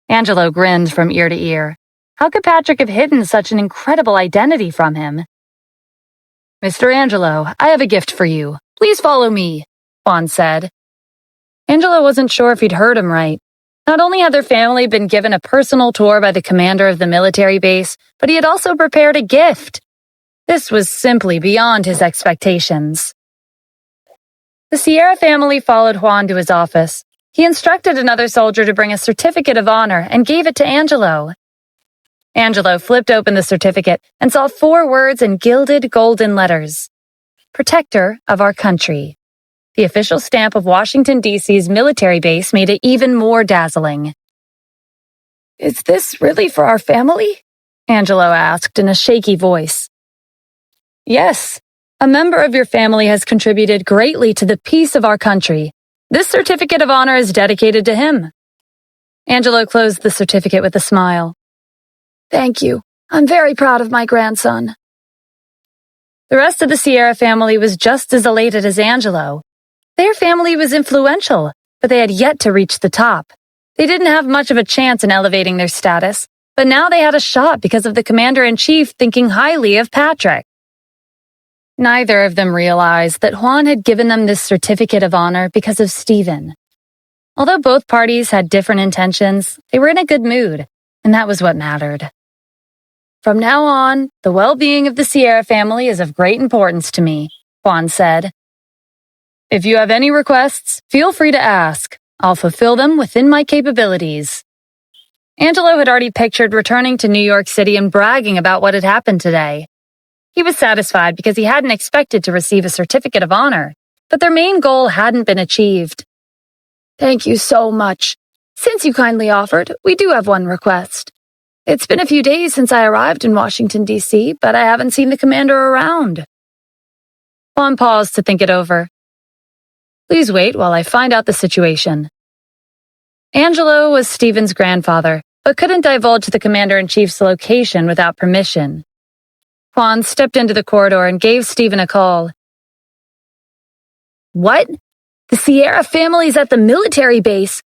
Angelo grinned from ear to ear. How could Patrick have hidden such an incredible identity from him? Mr. Angelo, I have a gift for you. Please follow me, Juan said. Angelo wasn't sure if he'd heard him right. Not only had their family been given a personal tour by the commander of the military base, but he had also prepared a gift. This was simply beyond his expectations. The Sierra family followed Juan to his office. He instructed another soldier to bring a certificate of honor and gave it to Angelo. Angelo flipped open the certificate and saw 4 words in gilded golden letters. Protector of our country. The official stamp of Washington, D.C.'s military base made it even more dazzling. Is this really for our family? Angelo asked in a shaky voice. Yes. A member of your family has contributed greatly to the peace of our country. This certificate of honor is dedicated to him. Angelo closed the certificate with a smile. Thank you. I'm very proud of my grandson. The rest of the Sierra family was just as elated as Angelo. Their family was influential, but they had yet to reach the top. They didn't have much of a chance in elevating their status, but now they had a shot because of the commander-in-chief thinking highly of Patrick. Neither of them realized that Juan had given them this certificate of honor because of Stephen. Although both parties had different intentions, they were in a good mood, and that was what mattered. From now on, the well-being of the Sierra family is of great importance to me, Juan said. If you have any requests, feel free to ask, I'll fulfill them within my capabilities. Angelo had already pictured returning to New York City and bragging about what had happened today. He was satisfied because he hadn't expected to receive a certificate of honor, but their main goal hadn't been achieved. Thank you so much. Since you kindly offered, we do have one request. It's been a few days since I arrived in Washington, D.C., but I haven't seen the commander around. Juan paused to think it over. Please wait while I find out the situation. Angelo was Stephen's grandfather, but couldn't divulge the commander-in-chief's location without permission. Juan stepped into the corridor and gave Stephen a call. What? The Sierra family's at the military base.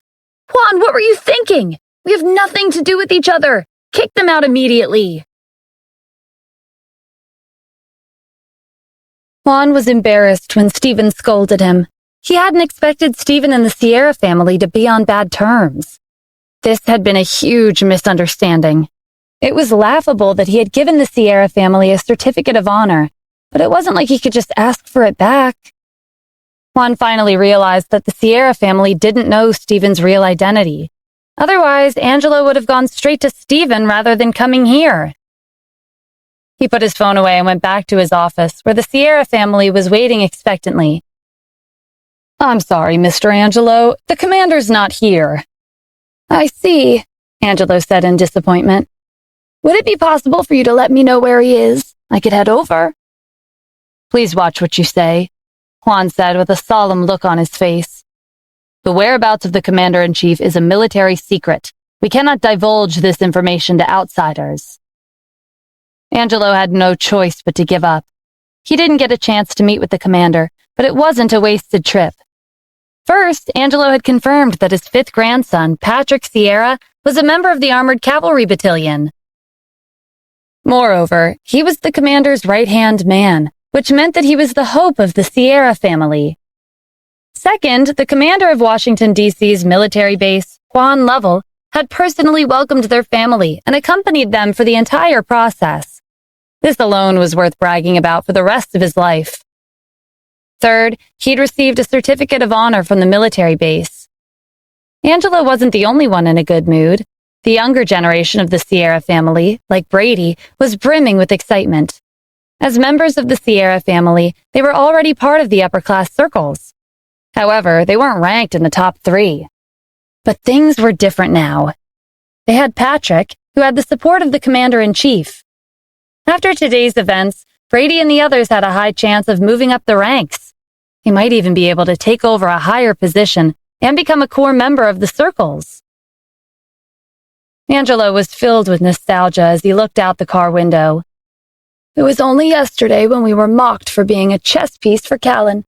Juan, what were you thinking? We have nothing to do with each other. Kick them out immediately. Juan was embarrassed when Stephen scolded him. He hadn't expected Stephen and the Sierra family to be on bad terms. This had been a huge misunderstanding. It was laughable that he had given the Sierra family a certificate of honor, but it wasn't like he could just ask for it back. Juan finally realized that the Sierra family didn't know Stephen's real identity. Otherwise, Angelo would have gone straight to Stephen rather than coming here. He put his phone away and went back to his office, where the Sierra family was waiting expectantly. I'm sorry, Mr. Angelo. The commander's not here. I see, Angelo said in disappointment. Would it be possible for you to let me know where he is? I could head over. Please watch what you say, Juan said with a solemn look on his face. The whereabouts of the commander-in-chief is a military secret. We cannot divulge this information to outsiders. Angelo had no choice but to give up. He didn't get a chance to meet with the commander, but it wasn't a wasted trip. First, Angelo had confirmed that his fifth grandson, Patrick Sierra, was a member of the Armored Cavalry Battalion. Moreover, he was the commander's right-hand man, which meant that he was the hope of the Sierra family. Second, the commander of Washington, D.C.'s military base, Juan Lovell, had personally welcomed their family and accompanied them for the entire process. This alone was worth bragging about for the rest of his life. Third, he'd received a certificate of honor from the military base. Angelo wasn't the only one in a good mood. The younger generation of the Sierra family, like Brady, was brimming with excitement. As members of the Sierra family, they were already part of the upper-class circles. However, they weren't ranked in the top 3. But things were different now. They had Patrick, who had the support of the commander-in-chief. After today's events, Brady and the others had a high chance of moving up the ranks. He might even be able to take over a higher position and become a core member of the circles. Angelo was filled with nostalgia as he looked out the car window. It was only yesterday when we were mocked for being a chess piece for Callan.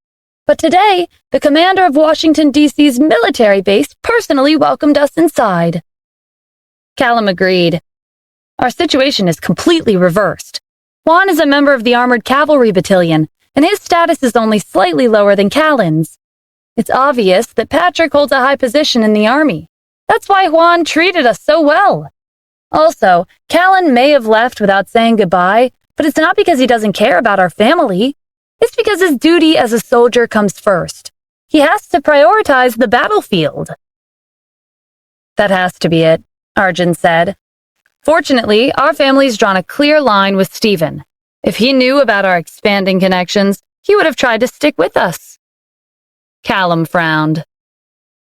But today, the commander of Washington, D.C.'s military base personally welcomed us inside. Callum agreed. Our situation is completely reversed. Juan is a member of the Armored Cavalry Battalion, and his status is only slightly lower than Callan's. It's obvious that Patrick holds a high position in the army. That's why Juan treated us so well. Also, Callan may have left without saying goodbye, but it's not because he doesn't care about our family. It's because his duty as a soldier comes first. He has to prioritize the battlefield. That has to be it, Arjun said. Fortunately, our family's drawn a clear line with Stephen. If he knew about our expanding connections, he would have tried to stick with us. Callum frowned.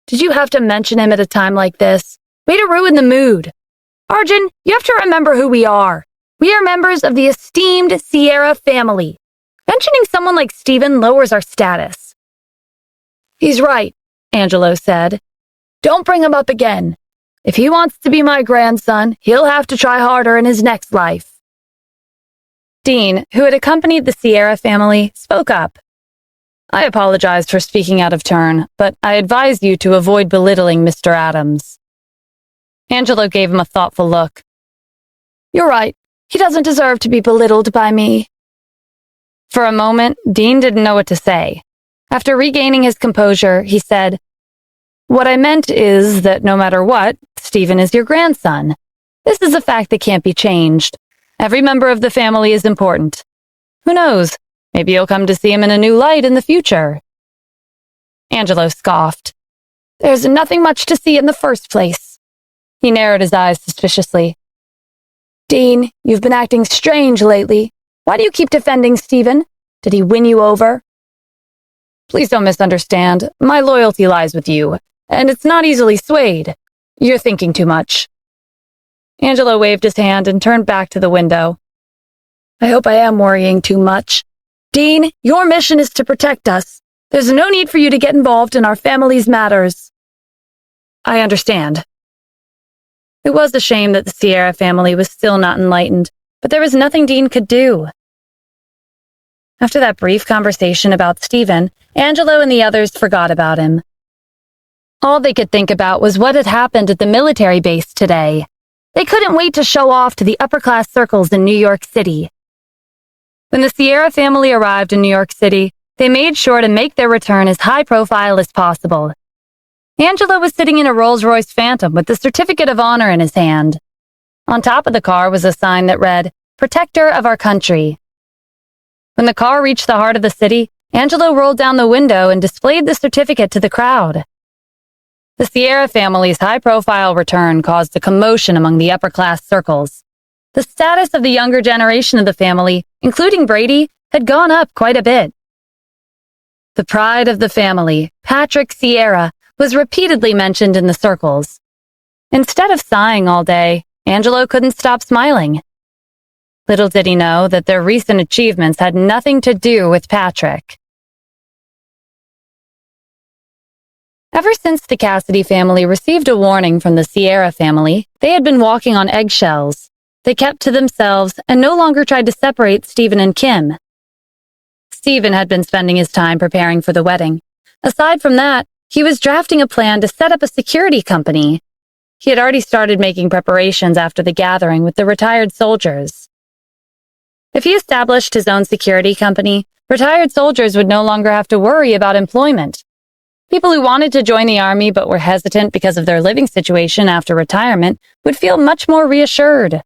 Did you have to mention him at a time like this? Way to ruin the mood. Arjun, you have to remember who we are. We are members of the esteemed Sierra family. Mentioning someone like Stephen lowers our status. He's right, Angelo said. Don't bring him up again. If he wants to be my grandson, he'll have to try harder in his next life. Dean, who had accompanied the Sierra family, spoke up. I apologized for speaking out of turn, but I advise you to avoid belittling Mr. Adams. Angelo gave him a thoughtful look. You're right. He doesn't deserve to be belittled by me. For a moment, Dean didn't know what to say. After regaining his composure, he said, What I meant is that no matter what, Stephen is your grandson. This is a fact that can't be changed. Every member of the family is important. Who knows? Maybe you'll come to see him in a new light in the future. Angelo scoffed. There's nothing much to see in the first place. He narrowed his eyes suspiciously. Dean, you've been acting strange lately. Why do you keep defending Stephen? Did he win you over? Please don't misunderstand. My loyalty lies with you, and it's not easily swayed. You're thinking too much. Angelo waved his hand and turned back to the window. I hope I am worrying too much. Dean, your mission is to protect us. There's no need for you to get involved in our family's matters. I understand. It was a shame that the Sierra family was still not enlightened, but there was nothing Dean could do. After that brief conversation about Stephen, Angelo and the others forgot about him. All they could think about was what had happened at the military base today. They couldn't wait to show off to the upper-class circles in New York City. When the Sierra family arrived in New York City, they made sure to make their return as high-profile as possible. Angelo was sitting in a Rolls-Royce Phantom with the Certificate of Honor in his hand. On top of the car was a sign that read, Protector of Our Country. When the car reached the heart of the city, Angelo rolled down the window and displayed the certificate to the crowd. The Sierra family's high-profile return caused a commotion among the upper-class circles. The status of the younger generation of the family, including Brady, had gone up quite a bit. The pride of the family, Patrick Sierra, was repeatedly mentioned in the circles. Instead of sighing all day, Angelo couldn't stop smiling. Little did he know that their recent achievements had nothing to do with Patrick. Ever since the Cassidy family received a warning from the Sierra family, they had been walking on eggshells. They kept to themselves and no longer tried to separate Stephen and Kim. Stephen had been spending his time preparing for the wedding. Aside from that, he was drafting a plan to set up a security company. He had already started making preparations after the gathering with the retired soldiers. If he established his own security company, retired soldiers would no longer have to worry about employment. People who wanted to join the army but were hesitant because of their living situation after retirement would feel much more reassured.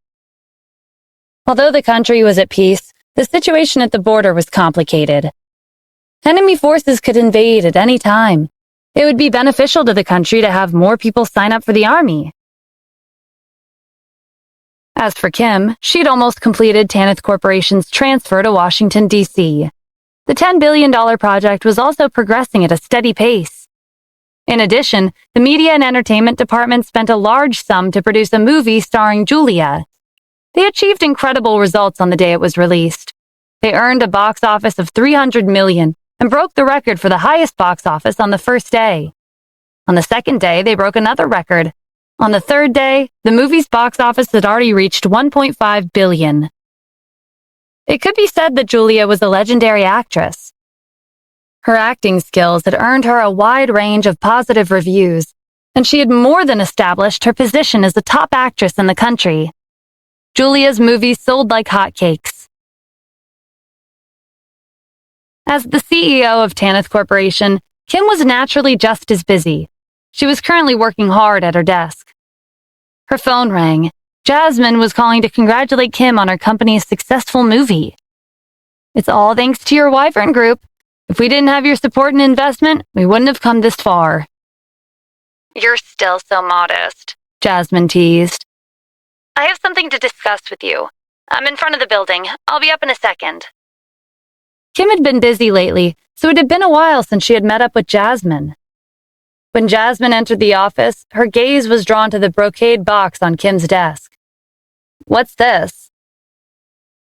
Although the country was at peace, the situation at the border was complicated. Enemy forces could invade at any time. It would be beneficial to the country to have more people sign up for the army. As for Kim, she'd almost completed Tanith Corporation's transfer to Washington, D.C. The $10 billion project was also progressing at a steady pace. In addition, the media and entertainment department spent a large sum to produce a movie starring Julia. They achieved incredible results on the day it was released. They earned a box office of $300 million and broke the record for the highest box office on the first day. On the second day, they broke another record. On the third day, the movie's box office had already reached $1.5 billion. It could be said that Julia was a legendary actress. Her acting skills had earned her a wide range of positive reviews, and she had more than established her position as the top actress in the country. Julia's movies sold like hotcakes. As the CEO of Tanith Corporation, Kim was naturally just as busy. She was currently working hard at her desk. Her phone rang. Jasmine was calling to congratulate Kim on her company's successful movie. It's all thanks to your Wyvern Group. If we didn't have your support and investment, we wouldn't have come this far. You're still so modest, Jasmine teased. I have something to discuss with you. I'm in front of the building. I'll be up in a second. Kim had been busy lately, so it had been a while since she had met up with Jasmine. When Jasmine entered the office, her gaze was drawn to the brocade box on Kim's desk. What's this?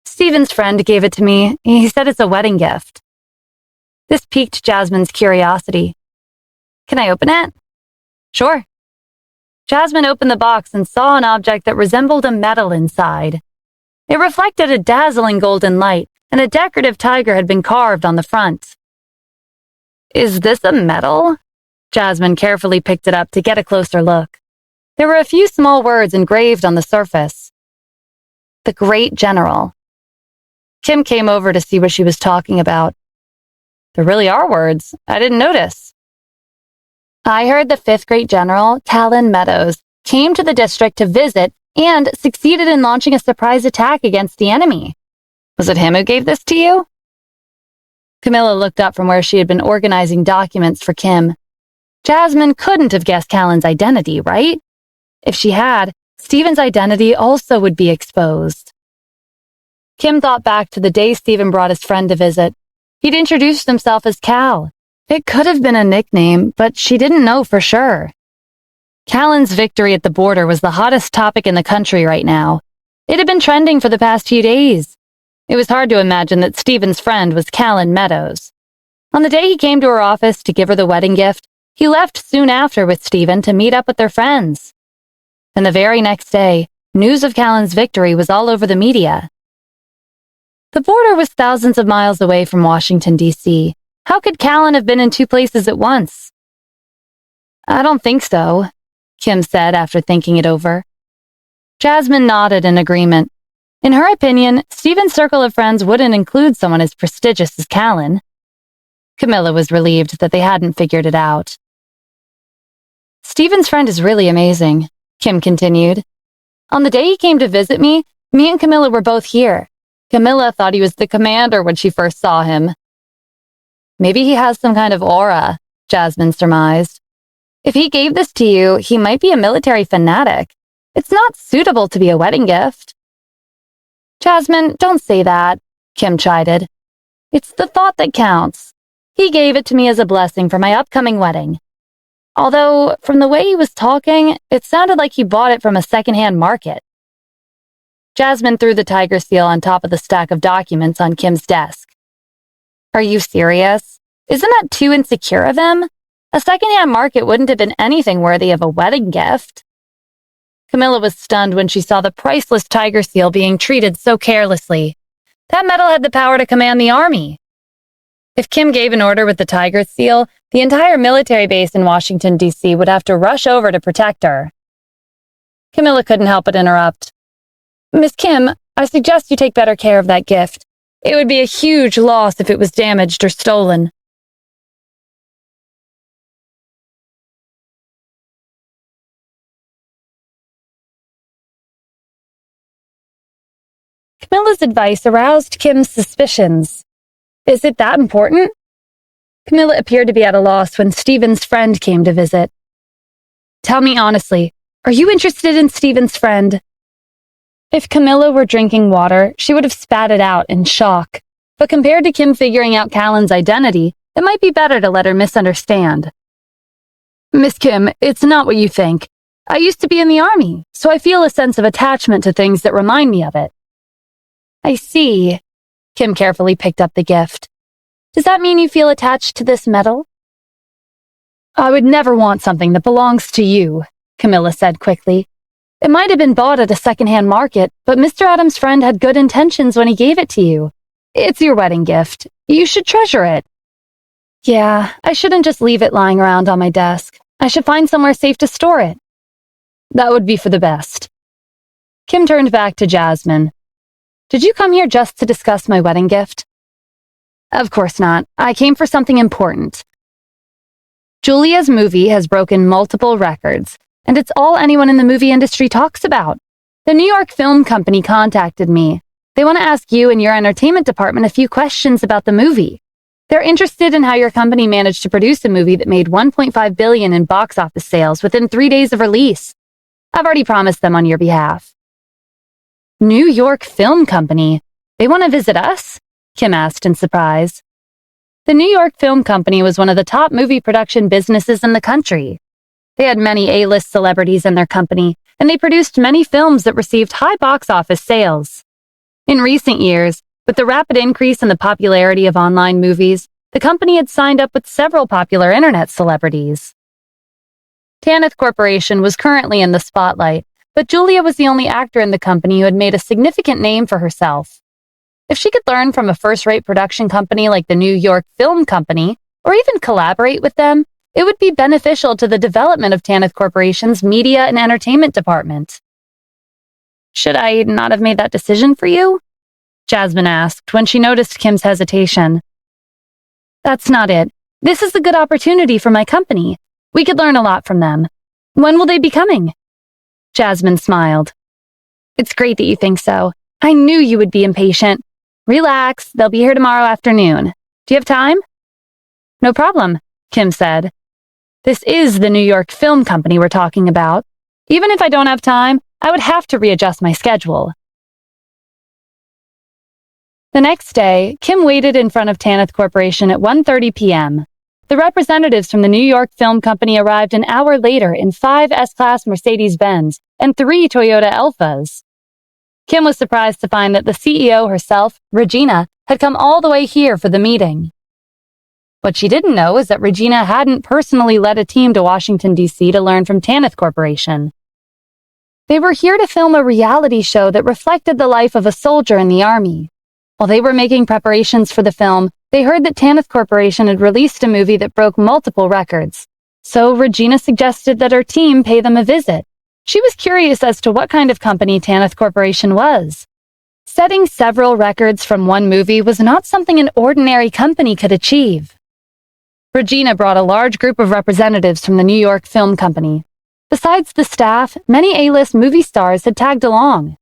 Stephen's friend gave it to me. He said it's a wedding gift. This piqued Jasmine's curiosity. Can I open it? Sure. Jasmine opened the box and saw an object that resembled a medal inside. It reflected a dazzling golden light, and a decorative tiger had been carved on the front. Is this a medal? Jasmine carefully picked it up to get a closer look. There were a few small words engraved on the surface. The Great General. Kim came over to see what she was talking about. There really are words. I didn't notice. I heard the 5th Great General, Callan Meadows, came to the district to visit and succeeded in launching a surprise attack against the enemy. Was it him who gave this to you? Camilla looked up from where she had been organizing documents for Kim. Jasmine couldn't have guessed Callan's identity, right? If she had, Stephen's identity also would be exposed. Kim thought back to the day Stephen brought his friend to visit. He'd introduced himself as Cal. It could have been a nickname, but she didn't know for sure. Callan's victory at the border was the hottest topic in the country right now. It had been trending for the past few days. It was hard to imagine that Stephen's friend was Callan Meadows. On the day he came to her office to give her the wedding gift, he left soon after with Stephen to meet up with their friends. And the very next day, news of Callan's victory was all over the media. The border was thousands of miles away from Washington, D.C. How could Callan have been in two places at once? I don't think so, Kim said after thinking it over. Jasmine nodded in agreement. In her opinion, Stephen's circle of friends wouldn't include someone as prestigious as Callan. Camilla was relieved that they hadn't figured it out. Stephen's friend is really amazing, Kim continued. On the day he came to visit me and Camilla were both here. Camilla thought he was the commander when she first saw him. Maybe he has some kind of aura, Jasmine surmised. If he gave this to you, he might be a military fanatic. It's not suitable to be a wedding gift. Jasmine, don't say that, Kim chided. It's the thought that counts. He gave it to me as a blessing for my upcoming wedding. Although, from the way he was talking, it sounded like he bought it from a secondhand market. Jasmine threw the tiger seal on top of the stack of documents on Kim's desk. Are you serious? Isn't that too insecure of him? A secondhand market wouldn't have been anything worthy of a wedding gift. Camilla was stunned when she saw the priceless tiger seal being treated so carelessly. That metal had the power to command the army. If Kim gave an order with the tiger seal, the entire military base in Washington, D.C. would have to rush over to protect her. Camilla couldn't help but interrupt. Miss Kim, I suggest you take better care of that gift. It would be a huge loss if it was damaged or stolen. Camilla's advice aroused Kim's suspicions. Is it that important? Camilla appeared to be at a loss when Stephen's friend came to visit. Tell me honestly, are you interested in Stephen's friend? If Camilla were drinking water, she would have spat it out in shock. But compared to Kim figuring out Callan's identity, it might be better to let her misunderstand. Miss Kim, it's not what you think. I used to be in the army, so I feel a sense of attachment to things that remind me of it. I see. Kim carefully picked up the gift. Does that mean you feel attached to this medal? I would never want something that belongs to you, Camilla said quickly. It might have been bought at a secondhand market, but Mr. Adams' friend had good intentions when he gave it to you. It's your wedding gift. You should treasure it. Yeah, I shouldn't just leave it lying around on my desk. I should find somewhere safe to store it. That would be for the best. Kim turned back to Jasmine. Did you come here just to discuss my wedding gift? Of course not. I came for something important. Julia's movie has broken multiple records, and it's all anyone in the movie industry talks about. The New York Film Company contacted me. They want to ask you and your entertainment department a few questions about the movie. They're interested in how your company managed to produce a movie that made $1.5 billion in box office sales within 3 days of release. I've already promised them on your behalf. New York Film Company? They want to visit us? Kim asked in surprise. The New York Film Company was one of the top movie production businesses in the country. They had many A-list celebrities in their company, and they produced many films that received high box office sales. In recent years, with the rapid increase in the popularity of online movies, the company had signed up with several popular internet celebrities. Tanith Corporation was currently in the spotlight, but Julia was the only actor in the company who had made a significant name for herself. If she could learn from a first-rate production company like the New York Film Company, or even collaborate with them, it would be beneficial to the development of Tanith Corporation's media and entertainment department. Should I not have made that decision for you? Jasmine asked when she noticed Kim's hesitation. That's not it. This is a good opportunity for my company. We could learn a lot from them. When will they be coming? Jasmine smiled. It's great that you think so. I knew you would be impatient. Relax, they'll be here tomorrow afternoon. Do you have time? No problem, Kim said. This is the New York Film Company we're talking about. Even if I don't have time, I would have to readjust my schedule. The next day, Kim waited in front of Tanith Corporation at 1:30 p.m. The representatives from the New York Film Company arrived an hour later in 5 S-Class Mercedes-Benz and 3 Toyota Alphas. Kim was surprised to find that the CEO herself, Regina, had come all the way here for the meeting. What she didn't know is that Regina hadn't personally led a team to Washington, D.C. to learn from Tanith Corporation. They were here to film a reality show that reflected the life of a soldier in the Army. While they were making preparations for the film, they heard that Tanith Corporation had released a movie that broke multiple records. So Regina suggested that her team pay them a visit. She was curious as to what kind of company Tanith Corporation was. Setting several records from one movie was not something an ordinary company could achieve. Regina brought a large group of representatives from the New York Film Company. Besides the staff, many A-list movie stars had tagged along.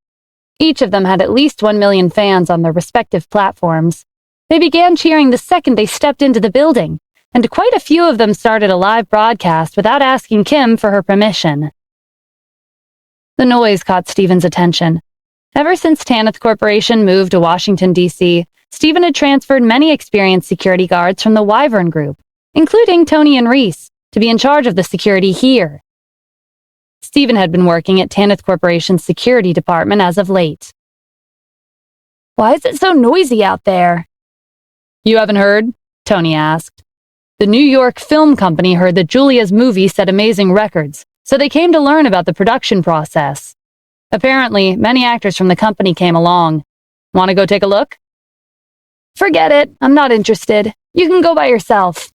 Each of them had at least 1 million fans on their respective platforms. They began cheering the second they stepped into the building, and quite a few of them started a live broadcast without asking Kim for her permission. The noise caught Stephen's attention. Ever since Tanith Corporation moved to Washington, D.C., Stephen had transferred many experienced security guards from the Wyvern Group, including Tony and Reese, to be in charge of the security here. Stephen had been working at Tanith Corporation's security department as of late. "Why is it so noisy out there?" "You haven't heard?" Tony asked. "The New York Film Company heard that Julia's movie set amazing records, so they came to learn about the production process. Apparently, many actors from the company came along. Want to go take a look?" "Forget it. I'm not interested. You can go by yourself."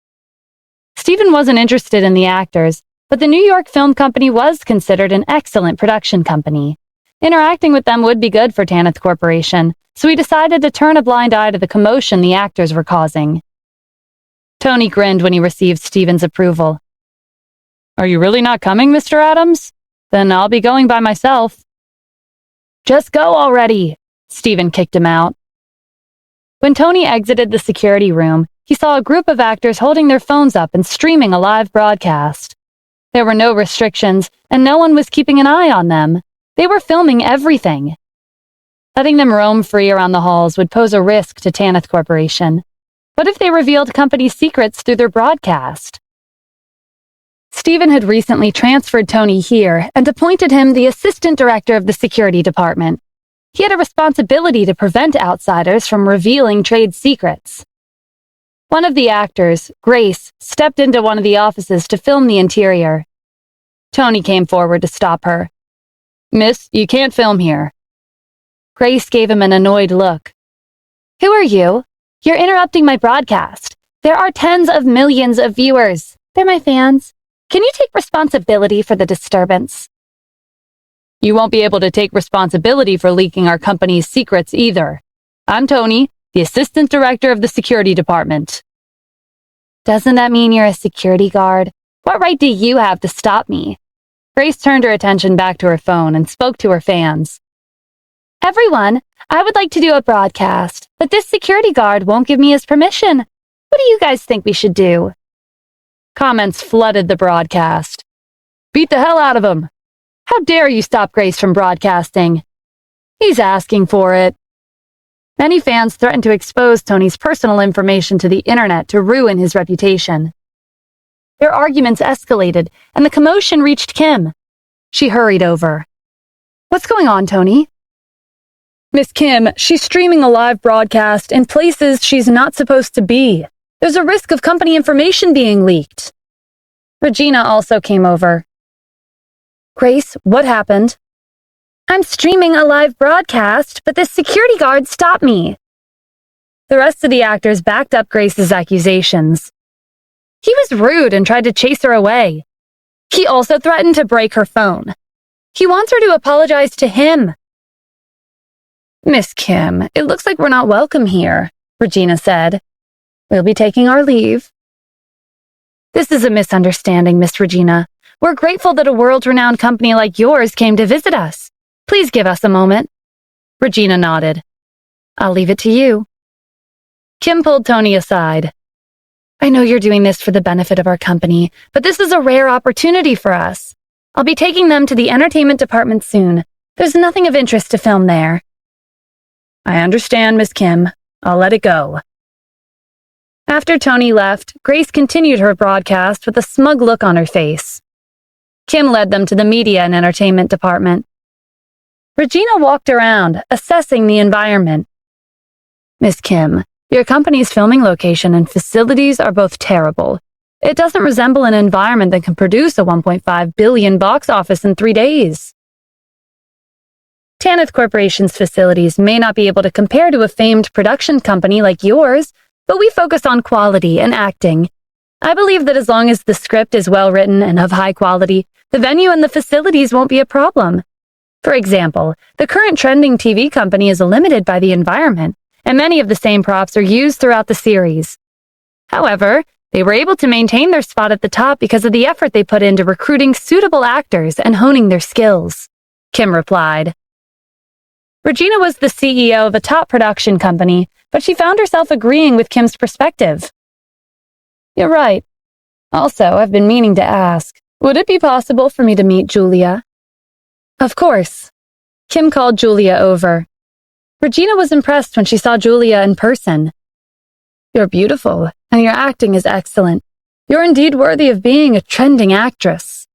Stephen wasn't interested in the actors, but the New York Film Company was considered an excellent production company. Interacting with them would be good for Tanith Corporation, so he decided to turn a blind eye to the commotion the actors were causing. Tony grinned when he received Stephen's approval. "Are you really not coming, Mr. Adams? Then I'll be going by myself." "Just go already," Stephen kicked him out. When Tony exited the security room, he saw a group of actors holding their phones up and streaming a live broadcast. There were no restrictions, and no one was keeping an eye on them. They were filming everything. Letting them roam free around the halls would pose a risk to Tanith Corporation. What if they revealed company secrets through their broadcast? Stephen had recently transferred Tony here and appointed him the assistant director of the security department. He had a responsibility to prevent outsiders from revealing trade secrets. One of the actors, Grace, stepped into one of the offices to film the interior. Tony came forward to stop her. "Miss, you can't film here." Grace gave him an annoyed look. "Who are you? You're interrupting my broadcast. There are tens of millions of viewers. They're my fans. Can you take responsibility for the disturbance?" "You won't be able to take responsibility for leaking our company's secrets either. I'm Tony, the assistant director of the security department." "Doesn't that mean you're a security guard? What right do you have to stop me?" Grace turned her attention back to her phone and spoke to her fans. "Everyone, I would like to do a broadcast, but this security guard won't give me his permission. What do you guys think we should do?" Comments flooded the broadcast. "Beat the hell out of him! How dare you stop Grace from broadcasting? He's asking for it." Many fans threatened to expose Tony's personal information to the internet to ruin his reputation. Their arguments escalated, and the commotion reached Kim. She hurried over. "What's going on, Tony?" "Miss Kim, she's streaming a live broadcast in places she's not supposed to be. There's a risk of company information being leaked." Regina also came over. "Grace, what happened?" "I'm streaming a live broadcast, but this security guard stopped me." The rest of the actors backed up Grace's accusations. "He was rude and tried to chase her away. He also threatened to break her phone. He wants her to apologize to him." "Miss Kim, it looks like we're not welcome here," Regina said. "We'll be taking our leave." "This is a misunderstanding, Miss Regina. We're grateful that a world-renowned company like yours came to visit us. Please give us a moment." Regina nodded. "I'll leave it to you." Kim pulled Tony aside. I know you're doing this for the benefit of our company, but this is a rare opportunity for us. I'll be taking them to the entertainment department soon. There's nothing of interest to film there. I understand, Miss Kim. I'll let it go. After Tony left, Grace continued her broadcast with a smug look on her face. Kim led them to the media and entertainment department. Regina walked around, assessing the environment. Miss Kim, your company's filming location and facilities are both terrible. It doesn't resemble an environment that can produce a $1.5 billion box office in 3 days. Tanith Corporation's facilities may not be able to compare to a famed production company like yours, but we focus on quality and acting. I believe that as long as the script is well written and of high quality, the venue and the facilities won't be a problem. For example, the current trending TV company is limited by the environment, and many of the same props are used throughout the series. However, they were able to maintain their spot at the top because of the effort they put into recruiting suitable actors and honing their skills, Kim replied. Regina was the CEO of a top production company, but she found herself agreeing with Kim's perspective. You're right. Also, I've been meaning to ask, would it be possible for me to meet Julia? Of course. Kim called Julia over. Regina was impressed when she saw Julia in person. You're beautiful, and your acting is excellent. You're indeed worthy of being a trending actress.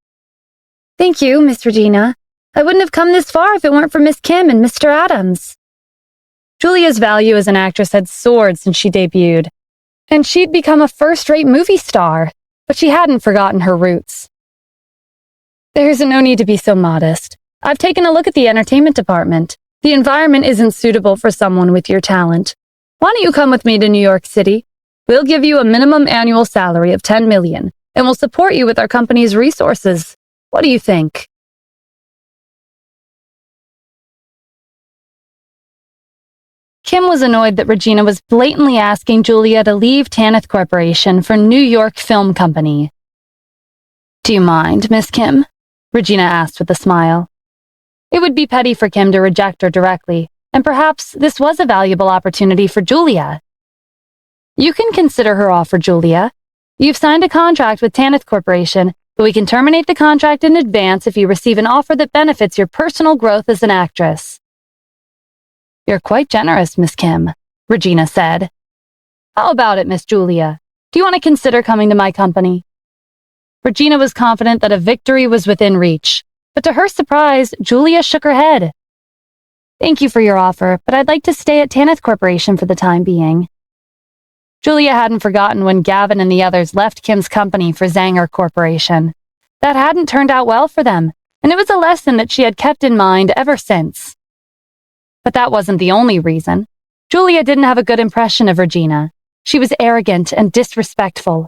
Thank you, Miss Regina. I wouldn't have come this far if it weren't for Miss Kim and Mr. Adams. Julia's value as an actress had soared since she debuted, and she'd become a first-rate movie star, but she hadn't forgotten her roots. There's no need to be so modest. I've taken a look at the entertainment department. The environment isn't suitable for someone with your talent. Why don't you come with me to New York City? We'll give you a minimum annual salary of $10 million, and we'll support you with our company's resources. What do you think? Kim was annoyed that Regina was blatantly asking Julia to leave Tanith Corporation for New York Film Company. Do you mind, Miss Kim? Regina asked with a smile. It would be petty for Kim to reject her directly, and perhaps this was a valuable opportunity for Julia. You can consider her offer, Julia. You've signed a contract with Tanith Corporation, but we can terminate the contract in advance if you receive an offer that benefits your personal growth as an actress. You're quite generous, Miss Kim, Regina said. How about it, Miss Julia? Do you want to consider coming to my company? Regina was confident that a victory was within reach, but to her surprise, Julia shook her head. Thank you for your offer, but I'd like to stay at Tanith Corporation for the time being. Julia hadn't forgotten when Gavin and the others left Kim's company for Zanger Corporation. That hadn't turned out well for them, and it was a lesson that she had kept in mind ever since. But that wasn't the only reason. Julia didn't have a good impression of Regina. She was arrogant and disrespectful.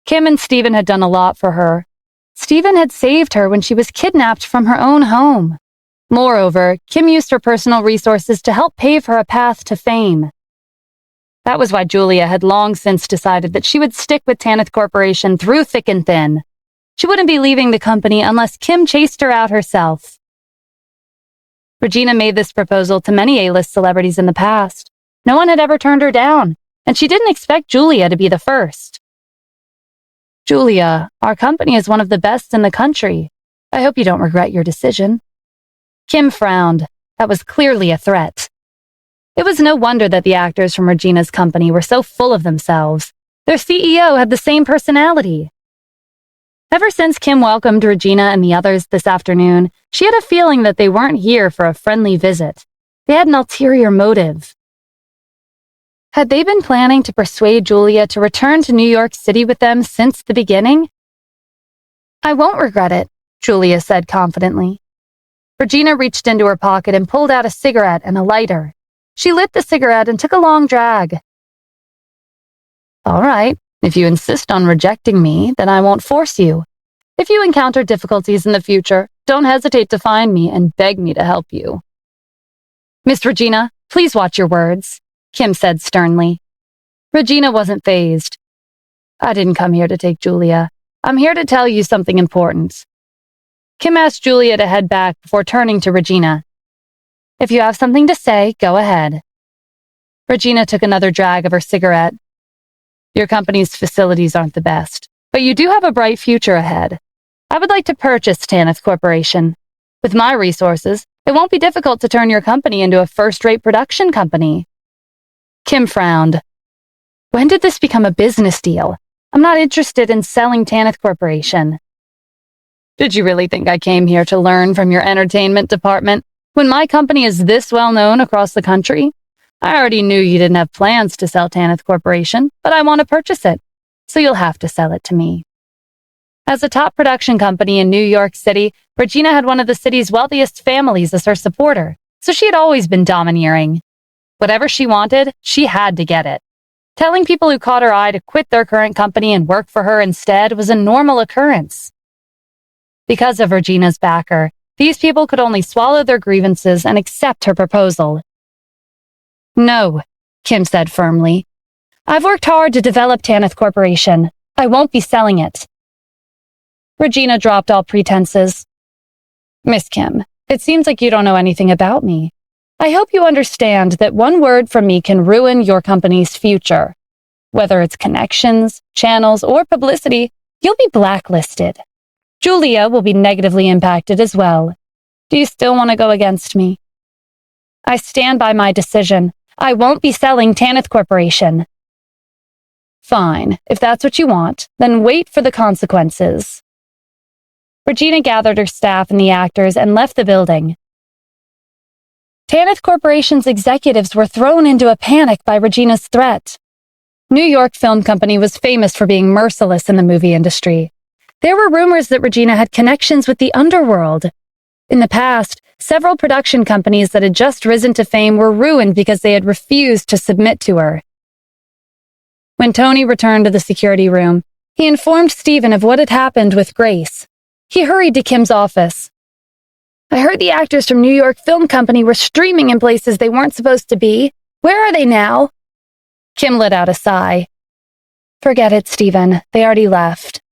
Kim and Stephen had done a lot for her. Stephen had saved her when she was kidnapped from her own home. Moreover, Kim used her personal resources to help pave her a path to fame. That was why Julia had long since decided that she would stick with Tanith Corporation through thick and thin. She wouldn't be leaving the company unless Kim chased her out herself. Regina made this proposal to many A-list celebrities in the past. No one had ever turned her down, and she didn't expect Julia to be the first. Julia, our company is one of the best in the country. I hope you don't regret your decision. Kim frowned. That was clearly a threat. It was no wonder that the actors from Regina's company were so full of themselves. Their CEO had the same personality. Ever since Kim welcomed Regina and the others this afternoon, she had a feeling that they weren't here for a friendly visit. They had an ulterior motive. Had they been planning to persuade Julia to return to New York City with them since the beginning? I won't regret it, Julia said confidently. Regina reached into her pocket and pulled out a cigarette and a lighter. She lit the cigarette and took a long drag. All right. If you insist on rejecting me, then I won't force you. If you encounter difficulties in the future, don't hesitate to find me and beg me to help you. Miss Regina, please watch your words, Kim said sternly. Regina wasn't fazed. I didn't come here to take Julia. I'm here to tell you something important. Kim asked Julia to head back before turning to Regina. If you have something to say, go ahead. Regina took another drag of her cigarette. Your company's facilities aren't the best, but you do have a bright future ahead. I would like to purchase Tanith Corporation. With my resources, it won't be difficult to turn your company into a first-rate production company." Kim frowned. "When did this become a business deal? I'm not interested in selling Tanith Corporation." "Did you really think I came here to learn from your entertainment department when my company is this well known across the country? I already knew you didn't have plans to sell Tanith Corporation, but I want to purchase it, so you'll have to sell it to me." As a top production company in New York City, Regina had one of the city's wealthiest families as her supporter, so she had always been domineering. Whatever she wanted, she had to get it. Telling people who caught her eye to quit their current company and work for her instead was a normal occurrence. Because of Regina's backer, these people could only swallow their grievances and accept her proposal. "No," Kim said firmly. "I've worked hard to develop Tanith Corporation. I won't be selling it." Regina dropped all pretenses. "Miss Kim, it seems like you don't know anything about me. I hope you understand that one word from me can ruin your company's future. Whether it's connections, channels, or publicity, you'll be blacklisted. Julia will be negatively impacted as well. Do you still want to go against me?" "I stand by my decision. I won't be selling Tanith Corporation." "Fine. If that's what you want, then wait for the consequences." Regina gathered her staff and the actors and left the building. Tanith Corporation's executives were thrown into a panic by Regina's threat. New York Film Company was famous for being merciless in the movie industry. There were rumors that Regina had connections with the underworld. In the past, several production companies that had just risen to fame were ruined because they had refused to submit to her. When Tony returned to the security room, he informed Stephen of what had happened with Grace. He hurried to Kim's office. "I heard the actors from New York Film Company were streaming in places they weren't supposed to be. Where are they now?" Kim let out a sigh. "Forget it, Stephen. They already left."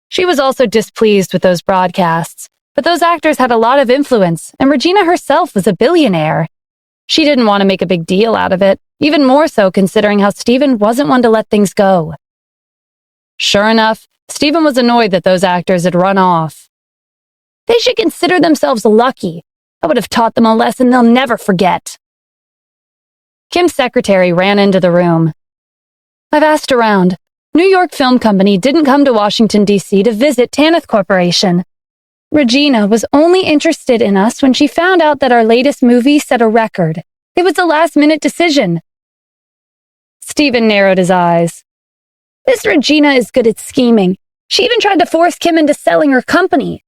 She was also displeased with those broadcasts, but those actors had a lot of influence, and Regina herself was a billionaire. She didn't want to make a big deal out of it, even more so considering how Stephen wasn't one to let things go. Sure enough, Stephen was annoyed that those actors had run off. "They should consider themselves lucky. I would have taught them a lesson they'll never forget." Kim's secretary ran into the room. "I've asked around. New York Film Company didn't come to Washington, D.C. to visit Tanith Corporation. Regina was only interested in us when she found out that our latest movie set a record. It was a last-minute decision." Stephen narrowed his eyes. "This Regina is good at scheming. She even tried to force Kim into selling her company.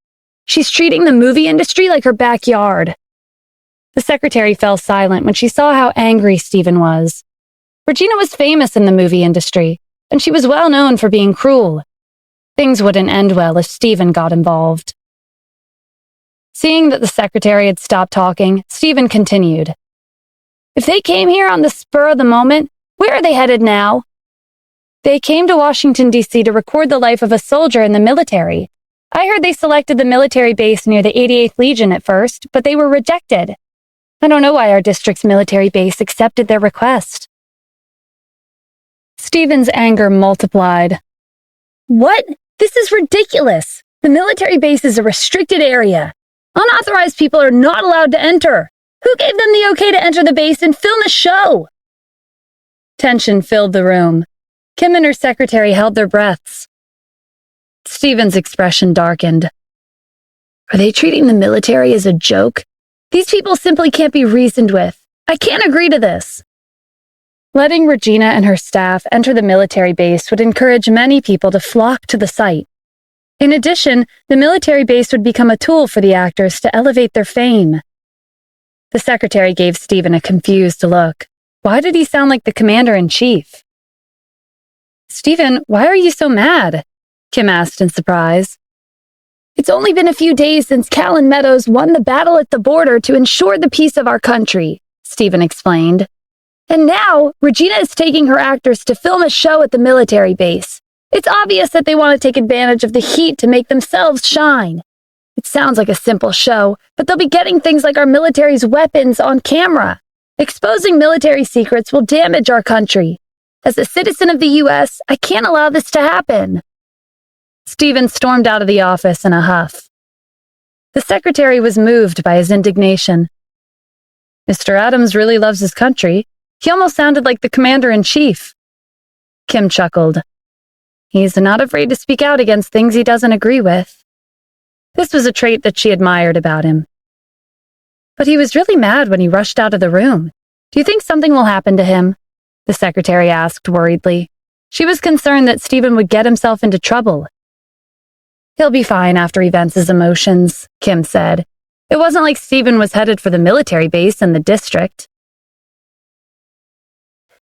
She's treating the movie industry like her backyard." The secretary fell silent when she saw how angry Stephen was. Regina was famous in the movie industry, and she was well known for being cruel. Things wouldn't end well if Stephen got involved. Seeing that the secretary had stopped talking, Stephen continued. "If they came here on the spur of the moment, where are they headed now?" "They came to Washington, D.C. to record the life of a soldier in the military. I heard they selected the military base near the 88th Legion at first, but they were rejected. I don't know why our district's military base accepted their request." Stephen's anger multiplied. "What? This is ridiculous. The military base is a restricted area. Unauthorized people are not allowed to enter. Who gave them the okay to enter the base and film a show?" Tension filled the room. Kim and her secretary held their breaths. Stephen's expression darkened. "Are they treating the military as a joke? These people simply can't be reasoned with. I can't agree to this." Letting Regina and her staff enter the military base would encourage many people to flock to the site. In addition, the military base would become a tool for the actors to elevate their fame. The secretary gave Stephen a confused look. Why did he sound like the commander-in-chief? "Stephen, why are you so mad?" Kim asked in surprise. "It's only been a few days since Callan Meadows won the battle at the border to ensure the peace of our country," Stephen explained. "And now, Regina is taking her actors to film a show at the military base. It's obvious that they want to take advantage of the heat to make themselves shine. It sounds like a simple show, but they'll be getting things like our military's weapons on camera. Exposing military secrets will damage our country. As a citizen of the U.S., I can't allow this to happen." Stephen stormed out of the office in a huff. The secretary was moved by his indignation. "Mr. Adams really loves his country. He almost sounded like the commander-in-chief." Kim chuckled. "He's not afraid to speak out against things he doesn't agree with." This was a trait that she admired about him. "But he was really mad when he rushed out of the room. Do you think something will happen to him?" the secretary asked worriedly. She was concerned that Stephen would get himself into trouble. "He'll be fine after he vents his emotions," Kim said. It wasn't like Stephen was headed for the military base in the district.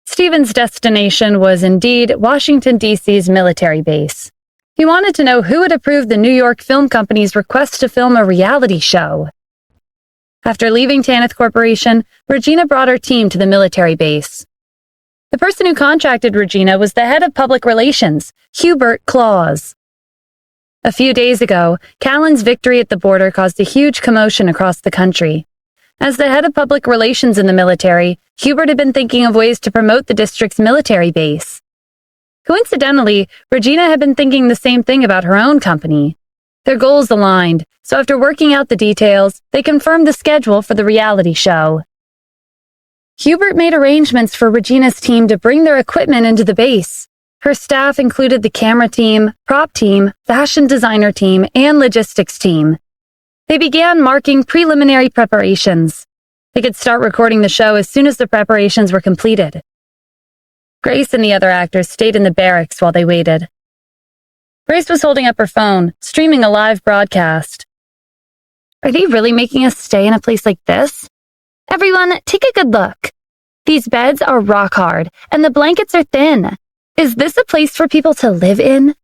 Stephen's destination was indeed Washington, D.C.'s military base. He wanted to know who had approved the New York Film Company's request to film a reality show. After leaving Tanith Corporation, Regina brought her team to the military base. The person who contracted Regina was the head of public relations, Hubert Claus. A few days ago, Callan's victory at the border caused a huge commotion across the country. As the head of public relations in the military, Hubert had been thinking of ways to promote the district's military base. Coincidentally, Regina had been thinking the same thing about her own company. Their goals aligned, so after working out the details, they confirmed the schedule for the reality show. Hubert made arrangements for Regina's team to bring their equipment into the base. Her staff included the camera team, prop team, fashion designer team, and logistics team. They began marking preliminary preparations. They could start recording the show as soon as the preparations were completed. Grace and the other actors stayed in the barracks while they waited. Grace was holding up her phone, streaming a live broadcast. "Are they really making us stay in a place like this? Everyone, take a good look. These beds are rock hard, and the blankets are thin. Is this a place for people to live in?"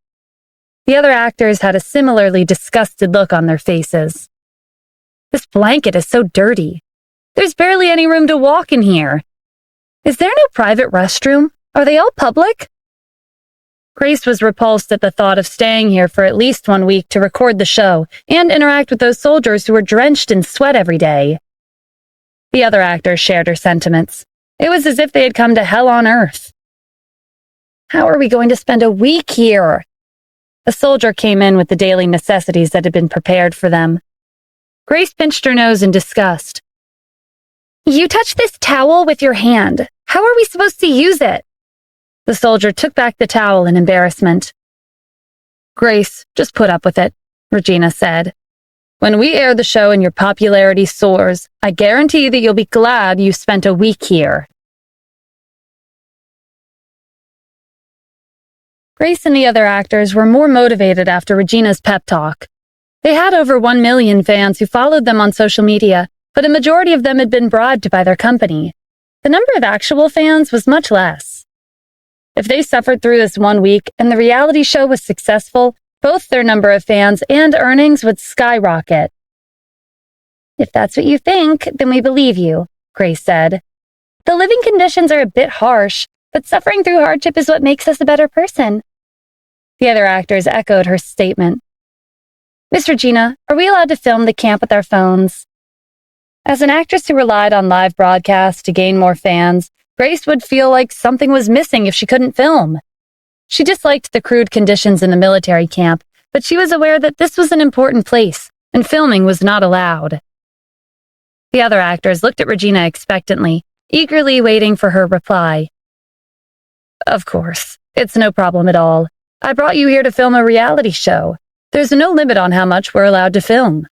The other actors had a similarly disgusted look on their faces. "This blanket is so dirty. There's barely any room to walk in here. Is there no private restroom? Are they all public?" Grace was repulsed at the thought of staying here for at least 1 week to record the show and interact with those soldiers who were drenched in sweat every day. The other actors shared her sentiments. It was as if they had come to hell on earth. "How are we going to spend a week here?" A soldier came in with the daily necessities that had been prepared for them. Grace pinched her nose in disgust. "You touched this towel with your hand. How are we supposed to use it?" The soldier took back the towel in embarrassment. "Grace, just put up with it," Regina said. "When we air the show and your popularity soars, I guarantee that you'll be glad you spent a week here." Grace and the other actors were more motivated after Regina's pep talk. They had over 1 million fans who followed them on social media, but a majority of them had been bribed by their company. The number of actual fans was much less. If they suffered through this 1 week and the reality show was successful, both their number of fans and earnings would skyrocket. "If that's what you think, then we believe you," Grace said. "The living conditions are a bit harsh, but suffering through hardship is what makes us a better person." The other actors echoed her statement. "Miss Regina, are we allowed to film the camp with our phones?" As an actress who relied on live broadcasts to gain more fans, Grace would feel like something was missing if she couldn't film. She disliked the crude conditions in the military camp, but she was aware that this was an important place, and filming was not allowed. The other actors looked at Regina expectantly, eagerly waiting for her reply. "Of course, it's no problem at all. I brought you here to film a reality show. There's no limit on how much we're allowed to film."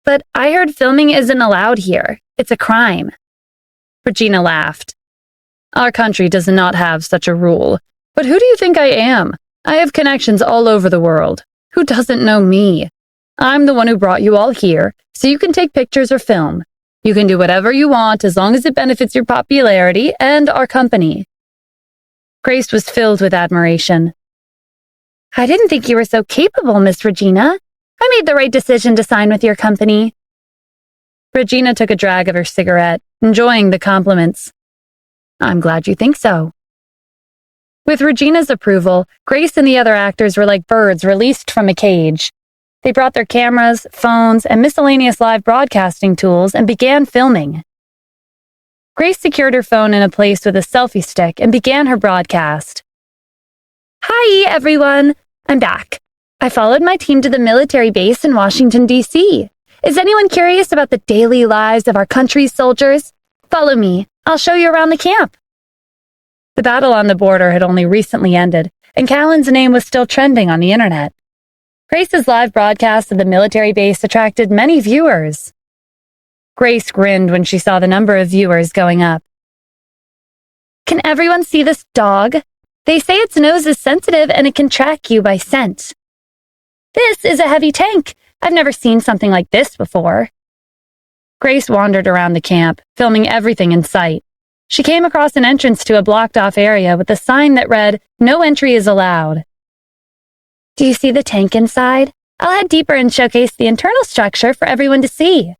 "But I heard filming isn't allowed here. It's a crime." Regina laughed. "Our country does not have such a rule. But who do you think I am? I have connections all over the world. Who doesn't know me? I'm the one who brought you all here, so you can take pictures or film. You can do whatever you want as long as it benefits your popularity and our company." Grace was filled with admiration. "I didn't think you were so capable, Miss Regina. I made the right decision to sign with your company." Regina took a drag of her cigarette, enjoying the compliments. "I'm glad you think so." With Regina's approval, Grace and the other actors were like birds released from a cage. They brought their cameras, phones, and miscellaneous live broadcasting tools and began filming. Grace secured her phone in a place with a selfie stick and began her broadcast. Hi, everyone. I'm back. I followed my team to the military base in Washington, D.C. Is anyone curious about the daily lives of our country's soldiers? Follow me. I'll show you around the camp. The battle on the border had only recently ended, and Callan's name was still trending on the internet. Grace's live broadcast of the military base attracted many viewers. Grace grinned when she saw the number of viewers going up. Can everyone see this dog? They say its nose is sensitive and it can track you by scent. This is a heavy tank. I've never seen something like this before. Grace wandered around the camp, filming everything in sight. She came across an entrance to a blocked-off area with a sign that read, "No entry is allowed." Do you see the tank inside? I'll head deeper and showcase the internal structure for everyone to see.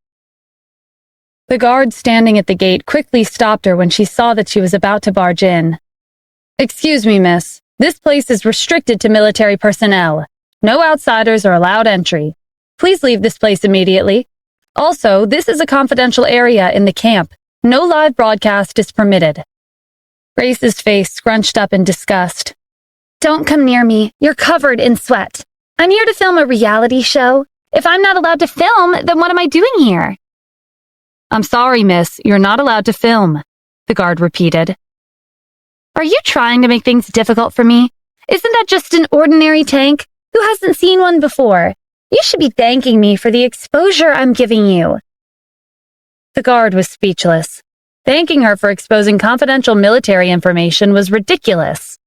The guard standing at the gate quickly stopped her when she saw that she was about to barge in. Excuse me, miss. This place is restricted to military personnel. No outsiders are allowed entry. Please leave this place immediately. Also, this is a confidential area in the camp. No live broadcast is permitted. Grace's face scrunched up in disgust. Don't come near me. You're covered in sweat. I'm here to film a reality show. If I'm not allowed to film, then what am I doing here? I'm sorry, miss. You're not allowed to film, the guard repeated. Are you trying to make things difficult for me? Isn't that just an ordinary tank? Who hasn't seen one before? You should be thanking me for the exposure I'm giving you. The guard was speechless. Thanking her for exposing confidential military information was ridiculous.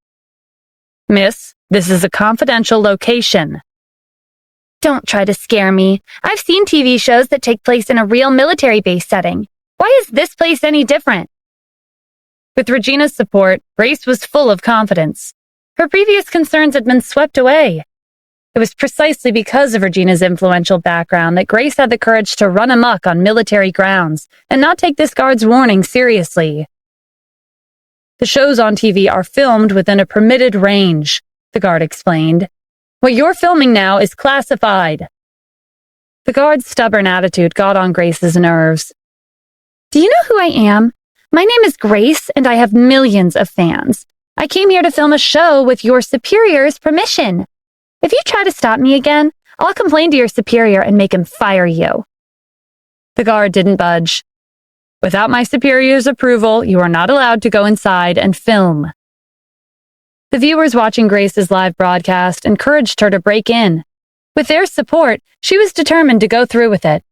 Miss, this is a confidential location. Don't try to scare me. I've seen TV shows that take place in a real military base setting. Why is this place any different? With Regina's support, Grace was full of confidence. Her previous concerns had been swept away. It was precisely because of Regina's influential background that Grace had the courage to run amok on military grounds and not take this guard's warning seriously. The shows on TV are filmed within a permitted range, the guard explained. What you're filming now is classified. The guard's stubborn attitude got on Grace's nerves. Do you know who I am? My name is Grace, and I have millions of fans. I came here to film a show with your superior's permission. If you try to stop me again, I'll complain to your superior and make him fire you. The guard didn't budge. Without my superior's approval, you are not allowed to go inside and film. The viewers watching Grace's live broadcast encouraged her to break in. With their support, she was determined to go through with it.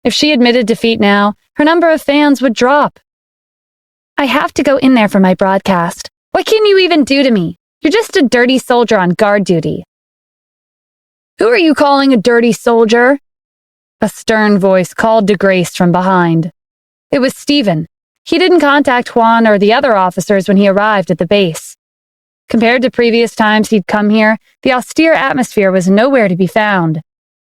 If she admitted defeat now, her number of fans would drop. I have to go in there for my broadcast. What can you even do to me? You're just a dirty soldier on guard duty. Who are you calling a dirty soldier? A stern voice called to Grace from behind. It was Stephen. He didn't contact Juan or the other officers when he arrived at the base. Compared to previous times he'd come here, the austere atmosphere was nowhere to be found.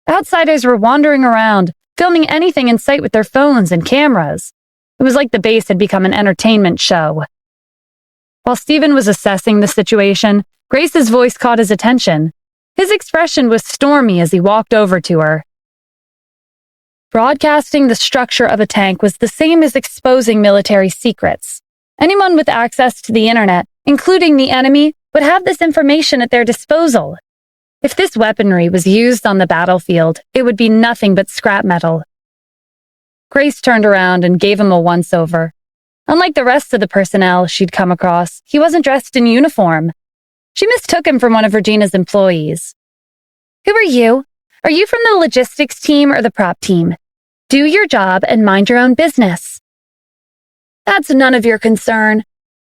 Outsiders were wandering around, filming anything in sight with their phones and cameras. It was like the base had become an entertainment show. While Stephen was assessing the situation, Grace's voice caught his attention. His expression was stormy as he walked over to her. Broadcasting the structure of a tank was the same as exposing military secrets. Anyone with access to the internet, including the enemy, would have this information at their disposal. If this weaponry was used on the battlefield, it would be nothing but scrap metal. Grace turned around and gave him a once-over. Unlike the rest of the personnel she'd come across, he wasn't dressed in uniform. She mistook him for one of Regina's employees. Who are you? Are you from the logistics team or the prop team? Do your job and mind your own business. That's none of your concern.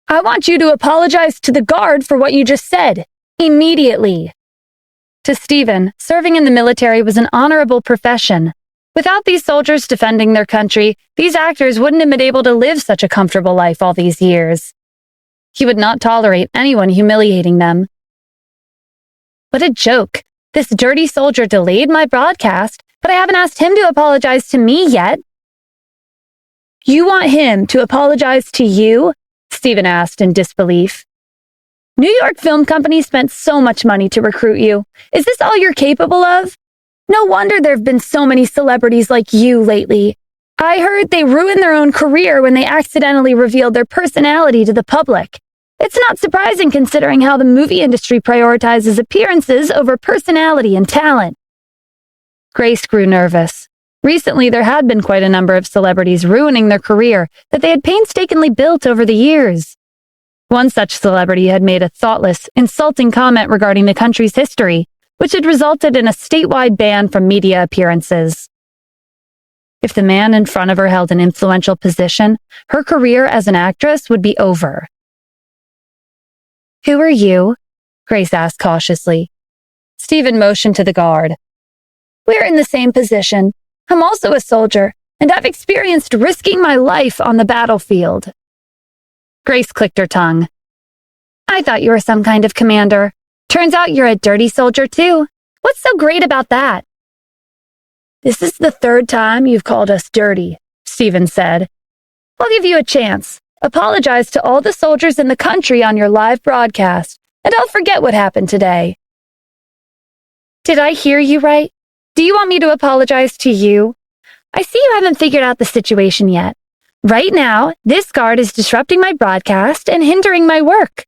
I want you to apologize to the guard for what you just said. Immediately. To Stephen, serving in the military was an honorable profession. Without these soldiers defending their country, these actors wouldn't have been able to live such a comfortable life all these years. He would not tolerate anyone humiliating them. What a joke. This dirty soldier delayed my broadcast, but I haven't asked him to apologize to me yet. You want him to apologize to you? Stephen asked in disbelief. New York Film Company spent so much money to recruit you. Is this all you're capable of? No wonder there have been so many celebrities like you lately. I heard they ruined their own career when they accidentally revealed their personality to the public. It's not surprising considering how the movie industry prioritizes appearances over personality and talent. Grace grew nervous. Recently, there had been quite a number of celebrities ruining their career that they had painstakingly built over the years. One such celebrity had made a thoughtless, insulting comment regarding the country's history, which had resulted in a statewide ban from media appearances. If the man in front of her held an influential position, her career as an actress would be over. "Who are you?" Grace asked cautiously. Stephen motioned to the guard. "We're in the same position. I'm also a soldier, and I've experienced risking my life on the battlefield." Grace clicked her tongue. "I thought you were some kind of commander. Turns out you're a dirty soldier too. What's so great about that?" "This is the third time you've called us dirty," Stephen said. "I'll give you a chance. Apologize to all the soldiers in the country on your live broadcast, and I'll forget what happened today." "Did I hear you right? Do you want me to apologize to you? I see you haven't figured out the situation yet. Right now, this guard is disrupting my broadcast and hindering my work.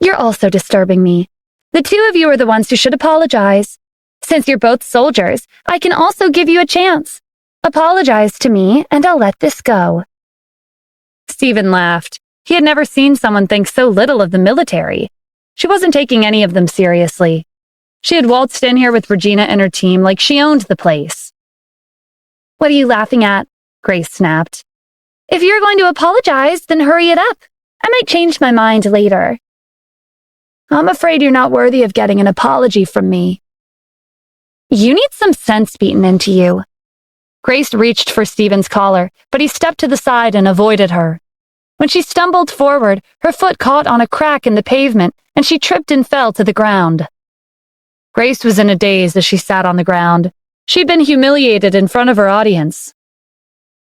You're also disturbing me. The two of you are the ones who should apologize. Since you're both soldiers, I can also give you a chance. Apologize to me, and I'll let this go." Stephen laughed. He had never seen someone think so little of the military. She wasn't taking any of them seriously. She had waltzed in here with Regina and her team like she owned the place. "What are you laughing at?" Grace snapped. "If you're going to apologize, then hurry it up. I might change my mind later." "I'm afraid you're not worthy of getting an apology from me." "You need some sense beaten into you." Grace reached for Stephen's collar, but he stepped to the side and avoided her. When she stumbled forward, her foot caught on a crack in the pavement, and she tripped and fell to the ground. Grace was in a daze as she sat on the ground. She'd been humiliated in front of her audience.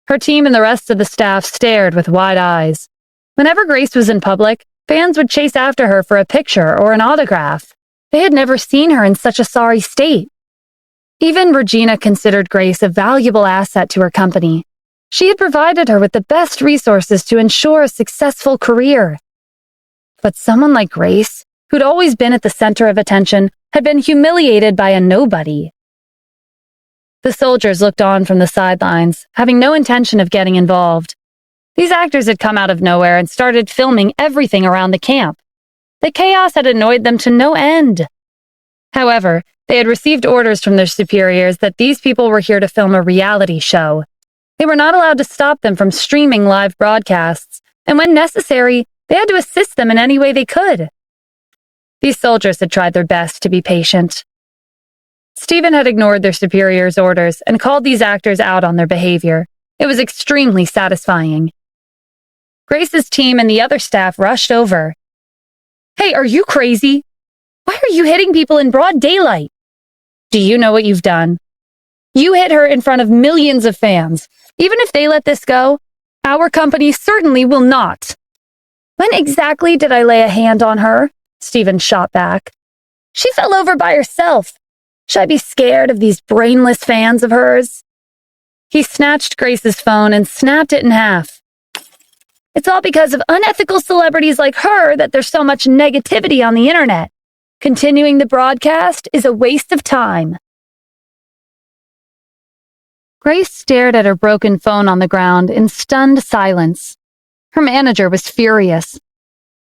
Her team and the rest of the staff stared with wide eyes. Whenever Grace was in public, fans would chase after her for a picture or an autograph. They had never seen her in such a sorry state. Even Regina considered Grace a valuable asset to her company. She had provided her with the best resources to ensure a successful career. But someone like Grace, who'd always been at the center of attention, had been humiliated by a nobody. The soldiers looked on from the sidelines, having no intention of getting involved. These actors had come out of nowhere and started filming everything around the camp. The chaos had annoyed them to no end. However, they had received orders from their superiors that these people were here to film a reality show. They were not allowed to stop them from streaming live broadcasts, and when necessary, they had to assist them in any way they could. These soldiers had tried their best to be patient. Stephen had ignored their superiors' orders and called these actors out on their behavior. It was extremely satisfying. Grace's team and the other staff rushed over. "Hey, are you crazy? Why are you hitting people in broad daylight? Do you know what you've done? You hit her in front of millions of fans. Even if they let this go, our company certainly will not." "When exactly did I lay a hand on her?" Stephen shot back. "She fell over by herself. Should I be scared of these brainless fans of hers?" He snatched Grace's phone and snapped it in half. "It's all because of unethical celebrities like her that there's so much negativity on the internet. Continuing the broadcast is a waste of time." Grace stared at her broken phone on the ground in stunned silence. Her manager was furious.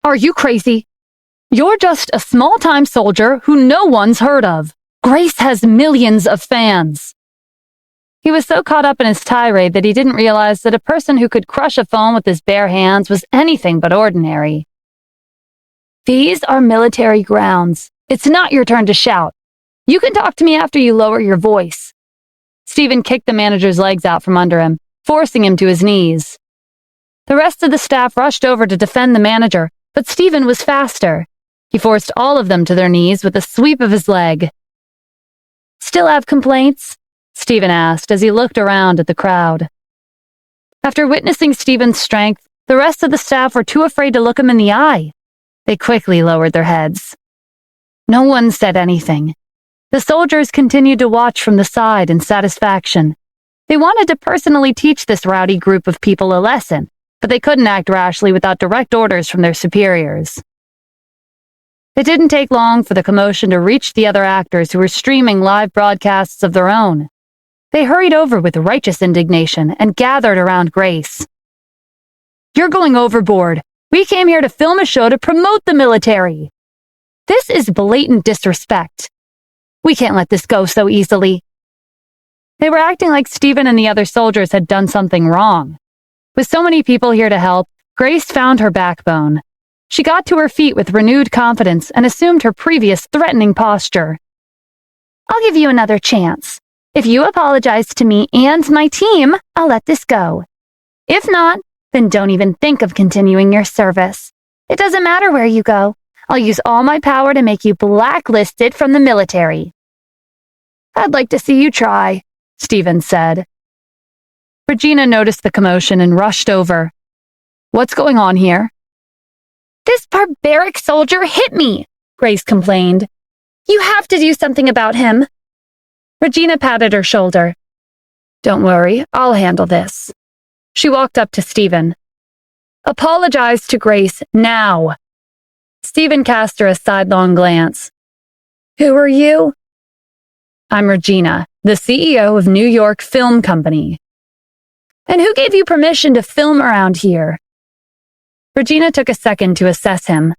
"Are you crazy? You're just a small-time soldier who no one's heard of. Grace has millions of fans." He was so caught up in his tirade that he didn't realize that a person who could crush a phone with his bare hands was anything but ordinary. "These are military grounds. It's not your turn to shout. You can talk to me after you lower your voice." Stephen kicked the manager's legs out from under him, forcing him to his knees. The rest of the staff rushed over to defend the manager, but Stephen was faster. He forced all of them to their knees with a sweep of his leg. "Still have complaints?" Stephen asked as he looked around at the crowd. After witnessing Stephen's strength, the rest of the staff were too afraid to look him in the eye. They quickly lowered their heads. No one said anything. The soldiers continued to watch from the side in satisfaction. They wanted to personally teach this rowdy group of people a lesson, but they couldn't act rashly without direct orders from their superiors. It didn't take long for the commotion to reach the other actors who were streaming live broadcasts of their own. They hurried over with righteous indignation and gathered around Grace. "You're going overboard. We came here to film a show to promote the military. This is blatant disrespect. We can't let this go so easily." They were acting like Stephen and the other soldiers had done something wrong. With so many people here to help, Grace found her backbone. She got to her feet with renewed confidence and assumed her previous threatening posture. "I'll give you another chance. If you apologize to me and my team, I'll let this go. If not, then don't even think of continuing your service. It doesn't matter where you go. I'll use all my power to make you blacklisted from the military." "I'd like to see you try," Stephen said. Regina noticed the commotion and rushed over. "What's going on here?" "This barbaric soldier hit me," Grace complained. "You have to do something about him." Regina patted her shoulder. "Don't worry, I'll handle this." She walked up to Stephen. "Apologize to Grace now." Stephen cast her a sidelong glance. "Who are you?" "I'm Regina, the CEO of New York Film Company." "And who gave you permission to film around here?" Regina took a second to assess him.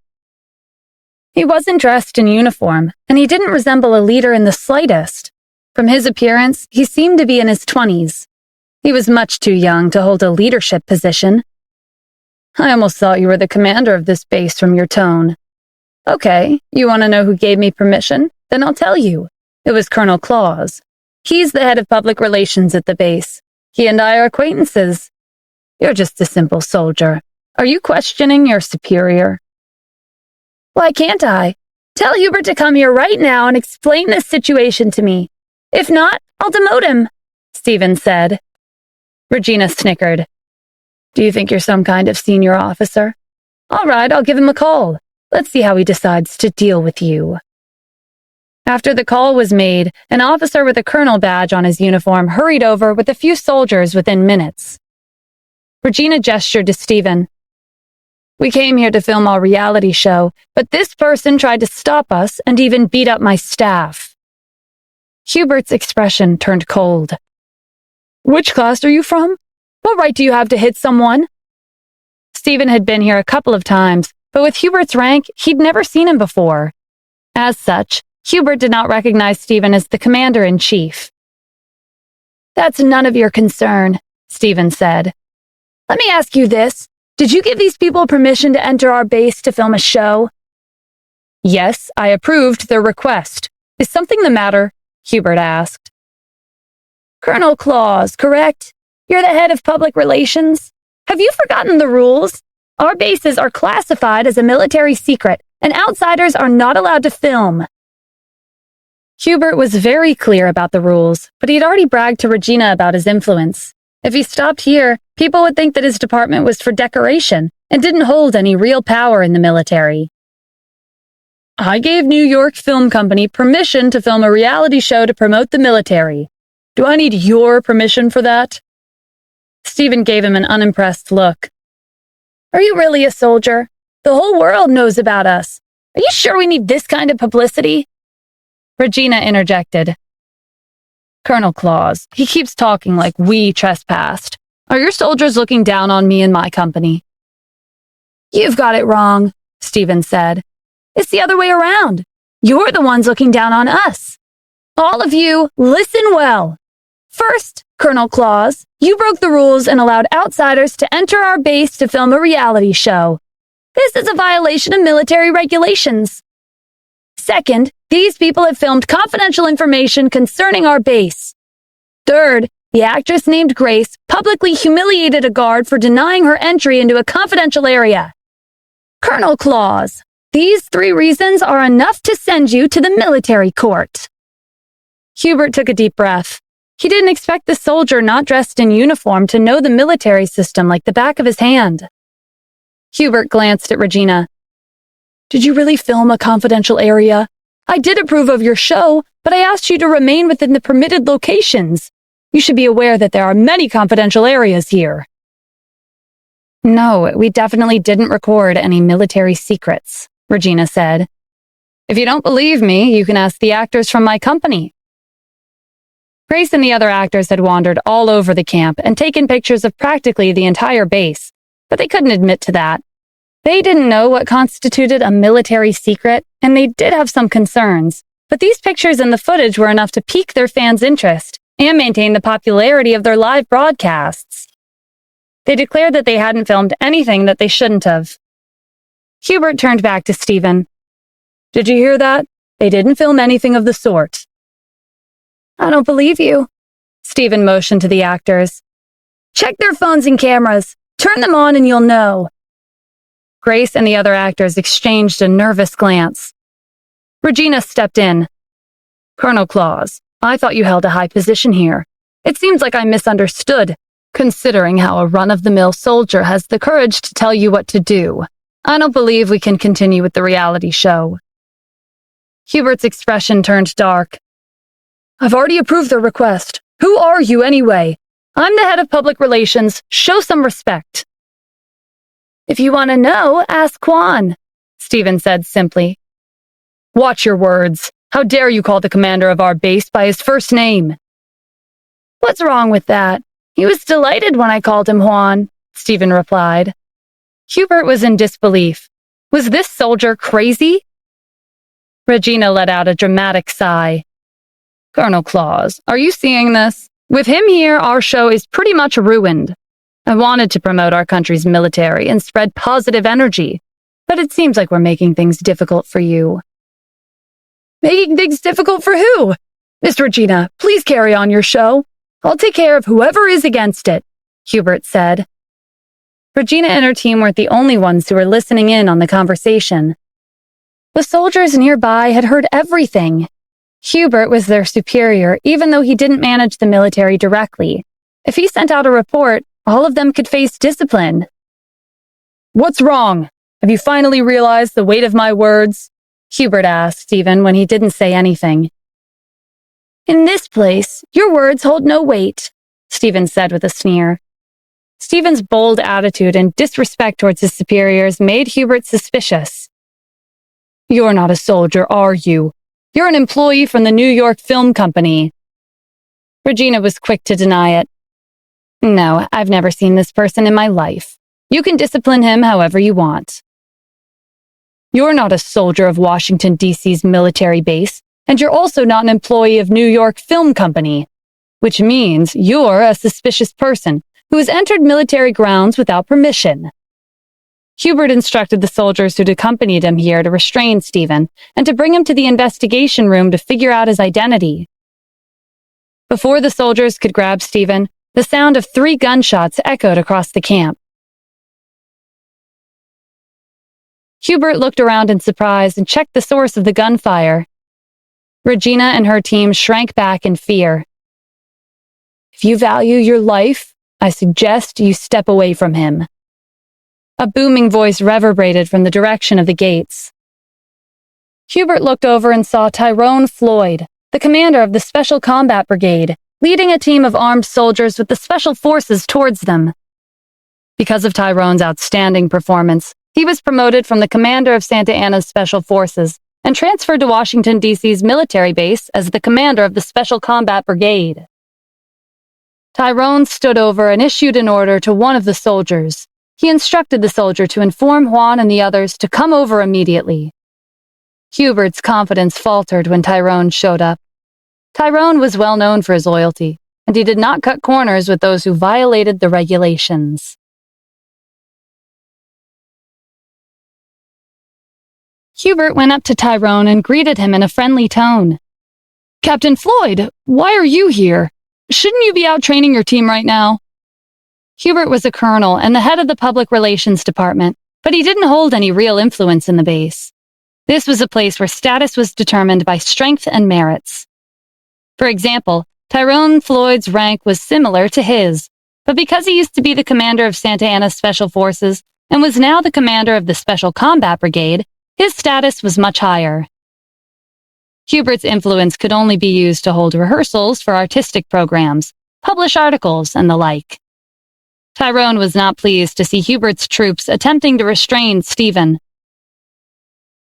He wasn't dressed in uniform, and he didn't resemble a leader in the slightest. From his appearance, he seemed to be in his 20s. He was much too young to hold a leadership position. "I almost thought you were the commander of this base from your tone." "Okay, you want to know who gave me permission? Then I'll tell you. It was Colonel Claus. He's the head of public relations at the base. He and I are acquaintances. You're just a simple soldier. Are you questioning your superior?" "Why can't I? Tell Hubert to come here right now and explain this situation to me. If not, I'll demote him," Stephen said. Regina snickered. "Do you think you're some kind of senior officer? All right, I'll give him a call. Let's see how he decides to deal with you." After the call was made, an officer with a colonel badge on his uniform hurried over with a few soldiers within minutes. Regina gestured to Stephen. "We came here to film our reality show, but this person tried to stop us and even beat up my staff." Hubert's expression turned cold. "Which class are you from? What right do you have to hit someone?" Stephen had been here a couple of times, but with Hubert's rank, he'd never seen him before. As such, Hubert did not recognize Stephen as the commander-in-chief. "That's none of your concern," Stephen said. "Let me ask you this. Did you give these people permission to enter our base to film a show?" "Yes, I approved their request. Is something the matter?" Hubert asked. "Colonel Claus, correct? You're the head of public relations. Have you forgotten the rules? Our bases are classified as a military secret, and outsiders are not allowed to film." Hubert was very clear about the rules, but he'd already bragged to Regina about his influence. If he stopped here, people would think that his department was for decoration and didn't hold any real power in the military. "I gave New York Film Company permission to film a reality show to promote the military. Do I need your permission for that?" Stephen gave him an unimpressed look. "Are you really a soldier? The whole world knows about us. Are you sure we need this kind of publicity?" Regina interjected. "Colonel Claus, he keeps talking like we trespassed. Are your soldiers looking down on me and my company?" "You've got it wrong," Stephen said. "It's the other way around. You're the ones looking down on us. All of you, listen well. First, Colonel Claus, you broke the rules and allowed outsiders to enter our base to film a reality show. This is a violation of military regulations. Second, these people have filmed confidential information concerning our base. Third, the actress named Grace publicly humiliated a guard for denying her entry into a confidential area. Colonel Claus, these 3 reasons are enough to send you to the military court." Hubert took a deep breath. He didn't expect the soldier not dressed in uniform to know the military system like the back of his hand. Hubert glanced at Regina. "Did you really film a confidential area? I did approve of your show, but I asked you to remain within the permitted locations. You should be aware that there are many confidential areas here. No, we definitely didn't record any military secrets, Regina said. If you don't believe me, you can ask the actors from my company. Grace and the other actors had wandered all over the camp and taken pictures of practically the entire base, but they couldn't admit to that. They didn't know what constituted a military secret, and they did have some concerns, but these pictures and the footage were enough to pique their fans' interest and maintain the popularity of their live broadcasts. They declared that they hadn't filmed anything that they shouldn't have. Hubert turned back to Stephen. Did you hear that? They didn't film anything of the sort. I don't believe you. Stephen motioned to the actors. Check their phones and cameras. Turn them on and you'll know. Grace and the other actors exchanged a nervous glance. Regina stepped in. Colonel Claus, I thought you held a high position here. It seems like I misunderstood, considering how a run-of-the-mill soldier has the courage to tell you what to do. I don't believe we can continue with the reality show. Hubert's expression turned dark. I've already approved their request. Who are you anyway? I'm the head of public relations. Show some respect. If you want to know, ask Quan, Stephen said simply. Watch your words. How dare you call the commander of our base by his first name? What's wrong with that? He was delighted when I called him Juan, Stephen replied. Hubert was in disbelief. Was this soldier crazy? Regina let out a dramatic sigh. Colonel Claus, are you seeing this? With him here, our show is pretty much ruined. I wanted to promote our country's military and spread positive energy, but it seems like we're making things difficult for you. Making things difficult for who? Miss Regina, please carry on your show. I'll take care of whoever is against it, Hubert said. Regina and her team weren't the only ones who were listening in on the conversation. The soldiers nearby had heard everything. Hubert was their superior, even though he didn't manage the military directly. If he sent out a report, all of them could face discipline. What's wrong? Have you finally realized the weight of my words? Hubert asked Stephen when he didn't say anything. In this place, your words hold no weight, Stephen said with a sneer. Stephen's bold attitude and disrespect towards his superiors made Hubert suspicious. You're not a soldier, are you? You're an employee from the New York Film Company. Regina was quick to deny it. No, I've never seen this person in my life. You can discipline him however you want. You're not a soldier of Washington, D.C.'s military base, and you're also not an employee of New York Film Company, which means you're a suspicious person who has entered military grounds without permission. Hubert instructed the soldiers who'd accompanied him here to restrain Stephen and to bring him to the investigation room to figure out his identity. Before the soldiers could grab Stephen, the sound of 3 gunshots echoed across the camp. Hubert looked around in surprise and checked the source of the gunfire. Regina and her team shrank back in fear. If you value your life, I suggest you step away from him. A booming voice reverberated from the direction of the gates. Hubert looked over and saw Tyrone Floyd, the commander of the Special Combat Brigade, leading a team of armed soldiers with the Special Forces towards them. Because of Tyrone's outstanding performance, he was promoted from the commander of Santa Ana's Special Forces and transferred to Washington, D.C.'s military base as the commander of the Special Combat Brigade. Tyrone stood over and issued an order to one of the soldiers. He instructed the soldier to inform Juan and the others to come over immediately. Hubert's confidence faltered when Tyrone showed up. Tyrone was well known for his loyalty, and he did not cut corners with those who violated the regulations. Hubert went up to Tyrone and greeted him in a friendly tone. Captain Floyd, why are you here? Shouldn't you be out training your team right now? Hubert was a colonel and the head of the public relations department, but he didn't hold any real influence in the base. This was a place where status was determined by strength and merits. For example, Tyrone Floyd's rank was similar to his, but because he used to be the commander of Santa Ana's Special Forces and was now the commander of the Special Combat Brigade, his status was much higher. Hubert's influence could only be used to hold rehearsals for artistic programs, publish articles, and the like. Tyrone was not pleased to see Hubert's troops attempting to restrain Stephen.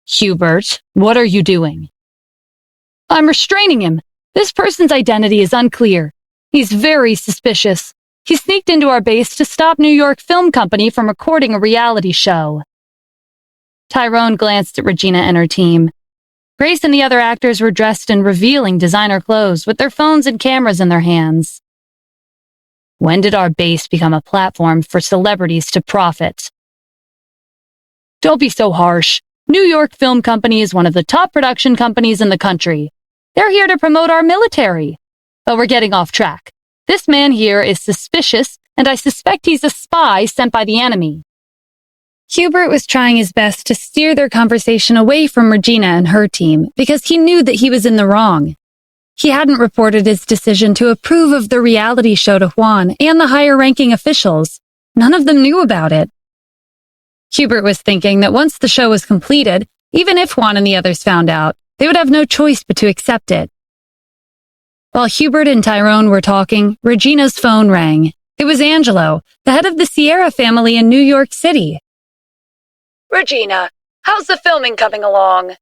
"Hubert, what are you doing?" "I'm restraining him. This person's identity is unclear. He's very suspicious. He sneaked into our base to stop New York Film Company from recording a reality show." Tyrone glanced at Regina and her team. Grace and the other actors were dressed in revealing designer clothes with their phones and cameras in their hands. "When did our base become a platform for celebrities to profit?" "Don't be so harsh. New York Film Company is one of the top production companies in the country. They're here to promote our military. But we're getting off track. This man here is suspicious, and I suspect he's a spy sent by the enemy." Hubert was trying his best to steer their conversation away from Regina and her team because he knew that he was in the wrong. He hadn't reported his decision to approve of the reality show to Juan and the higher-ranking officials. None of them knew about it. Hubert was thinking that once the show was completed, even if Juan and the others found out, they would have no choice but to accept it. While Hubert and Tyrone were talking, Regina's phone rang. It was Angelo, the head of the Sierra family in New York City. "Regina, how's the filming coming along?"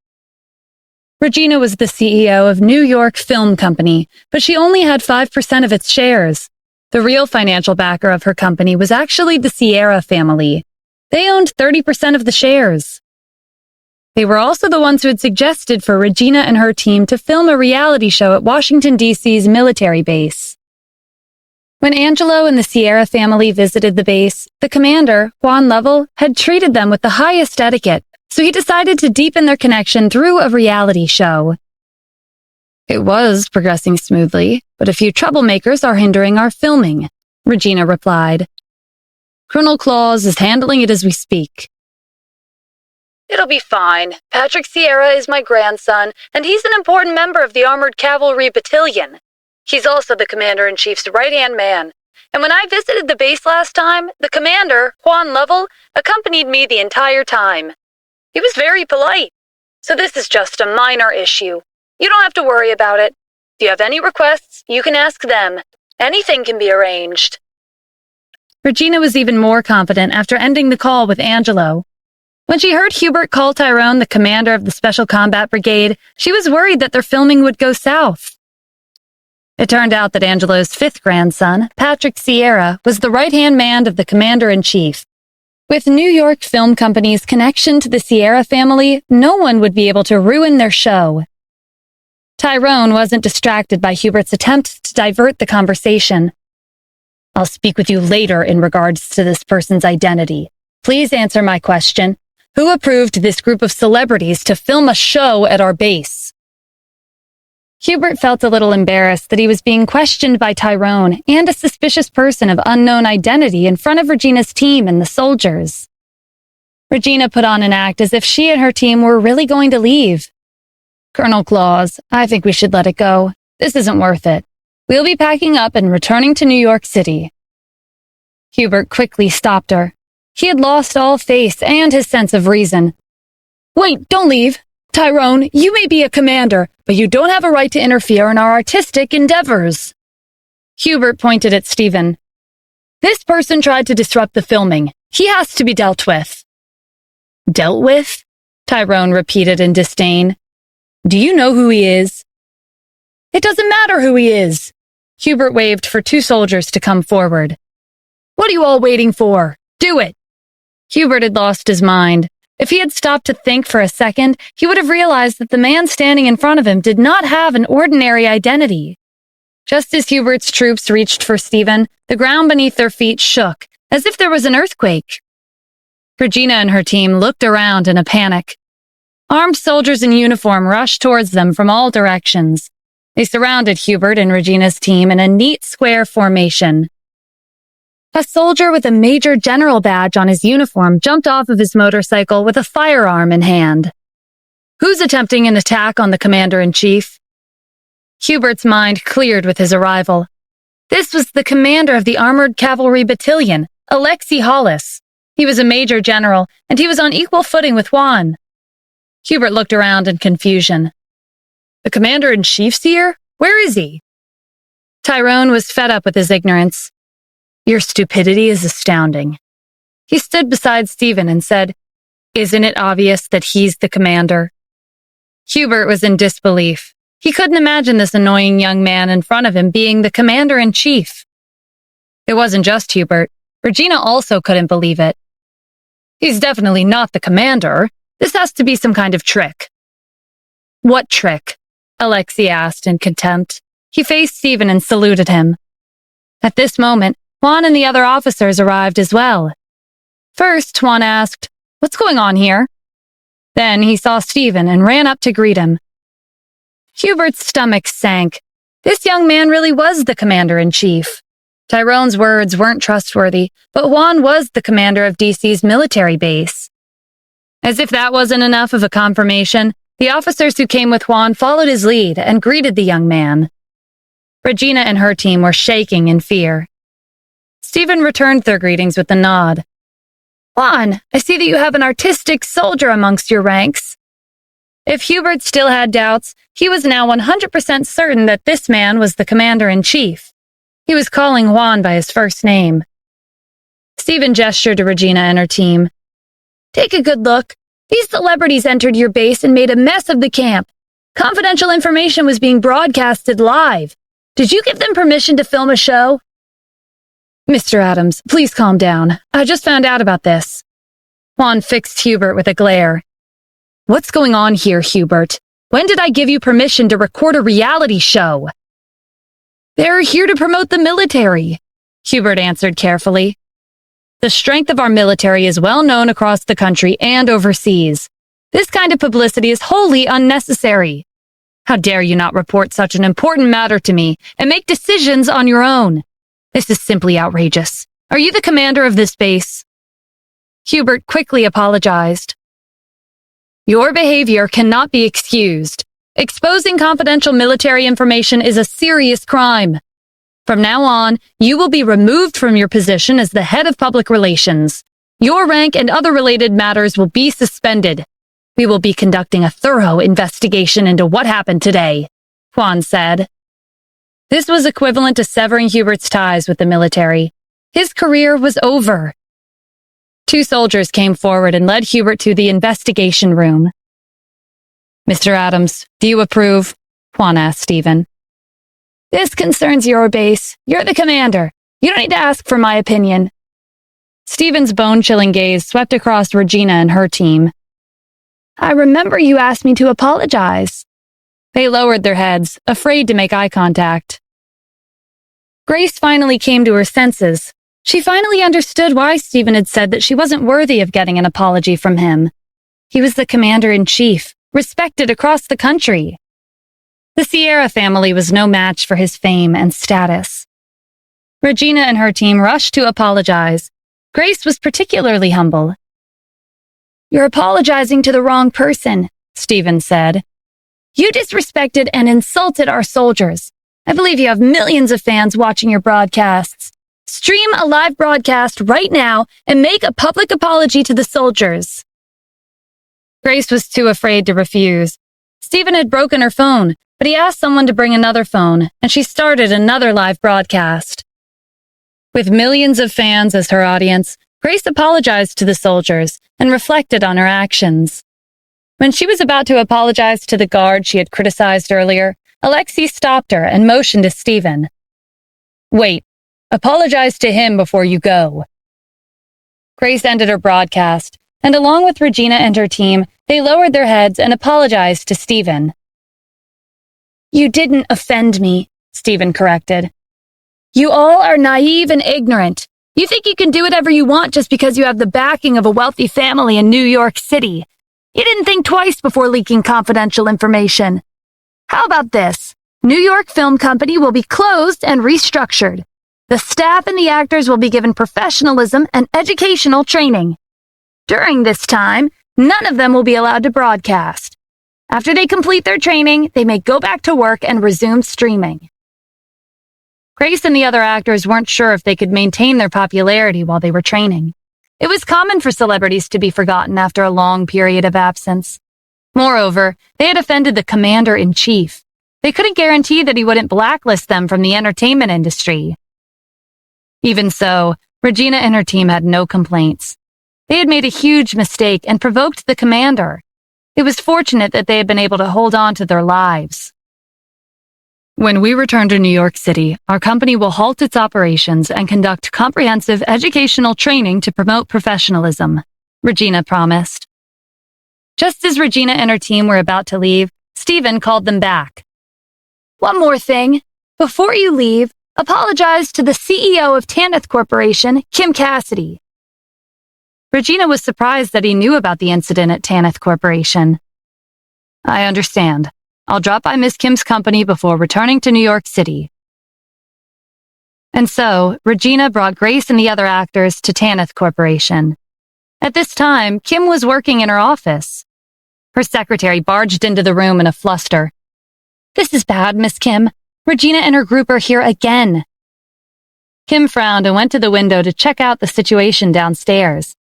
Regina was the CEO of New York Film Company, but she only had 5% of its shares. The real financial backer of her company was actually the Sierra family. They owned 30% of the shares. They were also the ones who had suggested for Regina and her team to film a reality show at Washington, D.C.'s military base. When Angelo and the Sierra family visited the base, the commander, Juan Lovell, had treated them with the highest etiquette, so he decided to deepen their connection through a reality show. "It was progressing smoothly, but a few troublemakers are hindering our filming," Regina replied. "Colonel Claus is handling it as we speak." "It'll be fine. Patrick Sierra is my grandson, and he's an important member of the Armored Cavalry Battalion. He's also the Commander-in-Chief's right-hand man. And when I visited the base last time, the commander, Juan Lovell, accompanied me the entire time. He was very polite. So this is just a minor issue. You don't have to worry about it. If you have any requests, you can ask them. Anything can be arranged." Regina was even more confident after ending the call with Angelo. When she heard Hubert call Tyrone the commander of the Special Combat Brigade, she was worried that their filming would go south. It turned out that Angelo's fifth grandson, Patrick Sierra, was the right-hand man of the commander-in-chief. With New York Film Company's connection to the Sierra family, no one would be able to ruin their show. Tyrone wasn't distracted by Hubert's attempts to divert the conversation. "I'll speak with you later in regards to this person's identity. Please answer my question. Who approved this group of celebrities to film a show at our base?" Hubert felt a little embarrassed that he was being questioned by Tyrone and a suspicious person of unknown identity in front of Regina's team and the soldiers. Regina put on an act as if she and her team were really going to leave. "Colonel Claus, I think we should let it go. This isn't worth it. We'll be packing up and returning to New York City." Hubert quickly stopped her. He had lost all faith and his sense of reason. "Wait, don't leave. Tyrone, you may be a commander, but you don't have a right to interfere in our artistic endeavors." Hubert pointed at Stephen. "This person tried to disrupt the filming. He has to be dealt with." "Dealt with?" Tyrone repeated in disdain. "Do you know who he is?" "It doesn't matter who he is." Hubert waved for two soldiers to come forward. "What are you all waiting for? Do it!" Hubert had lost his mind. If he had stopped to think for a second, he would have realized that the man standing in front of him did not have an ordinary identity. Just as Hubert's troops reached for Stephen, the ground beneath their feet shook, as if there was an earthquake. Regina and her team looked around in a panic. Armed soldiers in uniform rushed towards them from all directions. They surrounded Hubert and Regina's team in a neat square formation. A soldier with a Major General badge on his uniform jumped off of his motorcycle with a firearm in hand. "Who's attempting an attack on the commander-in-chief?" Hubert's mind cleared with his arrival. This was the commander of the Armored Cavalry Battalion, Alexei Hollis. He was a major general, and he was on equal footing with Juan. Hubert looked around in confusion. "The commander-in-chief's here? Where is he?" Tyrone was fed up with his ignorance. Your stupidity is astounding. He stood beside Stephen and said, Isn't it obvious that he's the commander? Hubert was in disbelief. He couldn't imagine this annoying young man in front of him being the commander-in-chief. It wasn't just Hubert. Regina also couldn't believe it. He's definitely not the commander. This has to be some kind of trick. What trick? Alexei asked in contempt. He faced Stephen and saluted him. At this moment, Juan and the other officers arrived as well. First, Juan asked, What's going on here? Then he saw Stephen and ran up to greet him. Hubert's stomach sank. This young man really was the commander-in-chief. Tyrone's words weren't trustworthy, but Juan was the commander of DC's military base. As if that wasn't enough of a confirmation, the officers who came with Juan followed his lead and greeted the young man. Regina and her team were shaking in fear. Stephen returned their greetings with a nod. Juan, I see that you have an artistic soldier amongst your ranks. If Hubert still had doubts, he was now 100% certain that this man was the commander-in-chief. He was calling Juan by his first name. Stephen gestured to Regina and her team. Take a good look. These celebrities entered your base and made a mess of the camp. Confidential information was being broadcasted live. Did you give them permission to film a show? Mr. Adams, please calm down. I just found out about this. Juan fixed Hubert with a glare. What's going on here, Hubert? When did I give you permission to record a reality show? They're here to promote the military, Hubert answered carefully. The strength of our military is well known across the country and overseas. This kind of publicity is wholly unnecessary. How dare you not report such an important matter to me and make decisions on your own? This is simply outrageous. Are you the commander of this base? Hubert quickly apologized. Your behavior cannot be excused. Exposing confidential military information is a serious crime. From now on, you will be removed from your position as the head of public relations. Your rank and other related matters will be suspended. We will be conducting a thorough investigation into what happened today, Juan said. This was equivalent to severing Hubert's ties with the military. His career was over. Two soldiers came forward and led Hubert to the investigation room. Mr. Adams, do you approve? Juan asked Stephen. This concerns your base. You're the commander. You don't need to ask for my opinion. Stephen's bone-chilling gaze swept across Regina and her team. I remember you asked me to apologize. They lowered their heads, afraid to make eye contact. Grace finally came to her senses. She finally understood why Stephen had said that she wasn't worthy of getting an apology from him. He was the commander-in-chief, respected across the country. The Sierra family was no match for his fame and status. Regina and her team rushed to apologize. Grace was particularly humble. You're apologizing to the wrong person, Stephen said. You disrespected and insulted our soldiers. I believe you have millions of fans watching your broadcasts. Stream a live broadcast right now and make a public apology to the soldiers. Grace was too afraid to refuse. Stephen had broken her phone, but he asked someone to bring another phone, and she started another live broadcast. With millions of fans as her audience, Grace apologized to the soldiers and reflected on her actions. When she was about to apologize to the guard she had criticized earlier, Alexei stopped her and motioned to Stephen. Wait, apologize to him before you go. Grace ended her broadcast, and along with Regina and her team, they lowered their heads and apologized to Stephen. You didn't offend me, Stephen corrected. You all are naive and ignorant. You think you can do whatever you want just because you have the backing of a wealthy family in New York City. You didn't think twice before leaking confidential information. How about this? New York Film Company will be closed and restructured. The staff and the actors will be given professionalism and educational training. During this time, none of them will be allowed to broadcast. After they complete their training, they may go back to work and resume streaming. Grace and the other actors weren't sure if they could maintain their popularity while they were training. It was common for celebrities to be forgotten after a long period of absence. Moreover, they had offended the commander-in-chief. They couldn't guarantee that he wouldn't blacklist them from the entertainment industry. Even so, Regina and her team had no complaints. They had made a huge mistake and provoked the commander. It was fortunate that they had been able to hold on to their lives. When we return to New York City, our company will halt its operations and conduct comprehensive educational training to promote professionalism, Regina promised. Just as Regina and her team were about to leave, Stephen called them back. One more thing. Before you leave, apologize to the CEO of Tanith Corporation, Kim Cassidy. Regina was surprised that he knew about the incident at Tanith Corporation. I understand. I'll drop by Miss Kim's company before returning to New York City. And so, Regina brought Grace and the other actors to Tanith Corporation. At this time, Kim was working in her office. Her secretary barged into the room in a fluster. This is bad, Miss Kim. Regina and her group are here again. Kim frowned and went to the window to check out the situation downstairs.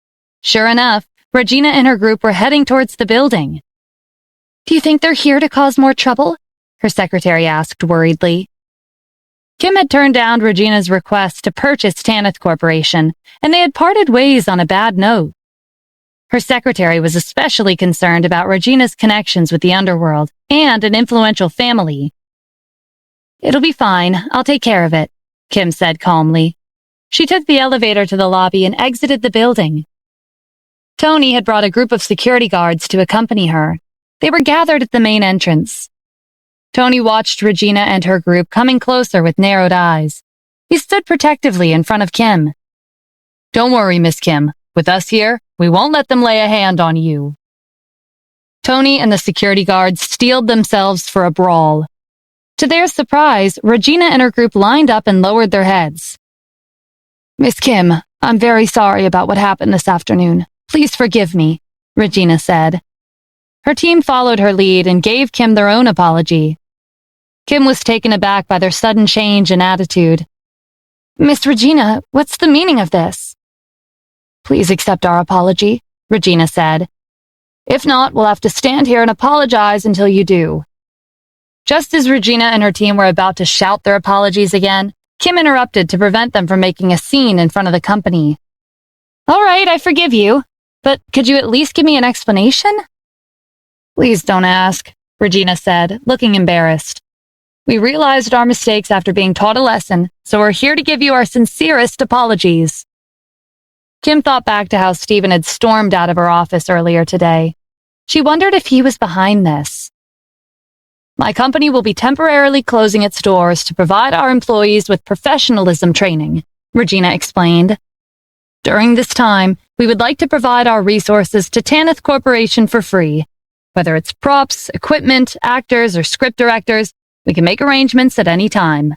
Sure enough, Regina and her group were heading towards the building. Do you think they're here to cause more trouble? Her secretary asked worriedly. Kim had turned down Regina's request to purchase Tanith Corporation, and they had parted ways on a bad note. Her secretary was especially concerned about Regina's connections with the underworld and an influential family. It'll be fine. I'll take care of it, Kim said calmly. She took the elevator to the lobby and exited the building. Tony had brought a group of security guards to accompany her. They were gathered at the main entrance. Tony watched Regina and her group coming closer with narrowed eyes. He stood protectively in front of Kim. Don't worry, Miss Kim. With us here, we won't let them lay a hand on you. Tony and the security guards steeled themselves for a brawl. To their surprise, Regina and her group lined up and lowered their heads. Miss Kim, I'm very sorry about what happened this afternoon. Please forgive me, Regina said. Her team followed her lead and gave Kim their own apology. Kim was taken aback by their sudden change in attitude. Miss Regina, what's the meaning of this? Please accept our apology, Regina said. If not, we'll have to stand here and apologize until you do. Just as Regina and her team were about to shout their apologies again, Kim interrupted to prevent them from making a scene in front of the company. All right, I forgive you, but could you at least give me an explanation? Please don't ask, Regina said, looking embarrassed. We realized our mistakes after being taught a lesson, so we're here to give you our sincerest apologies. Kim thought back to how Stephen had stormed out of her office earlier today. She wondered if he was behind this. My company will be temporarily closing its doors to provide our employees with professionalism training, Regina explained. During this time, we would like to provide our resources to Tanith Corporation for free. Whether it's props, equipment, actors, or script directors, we can make arrangements at any time.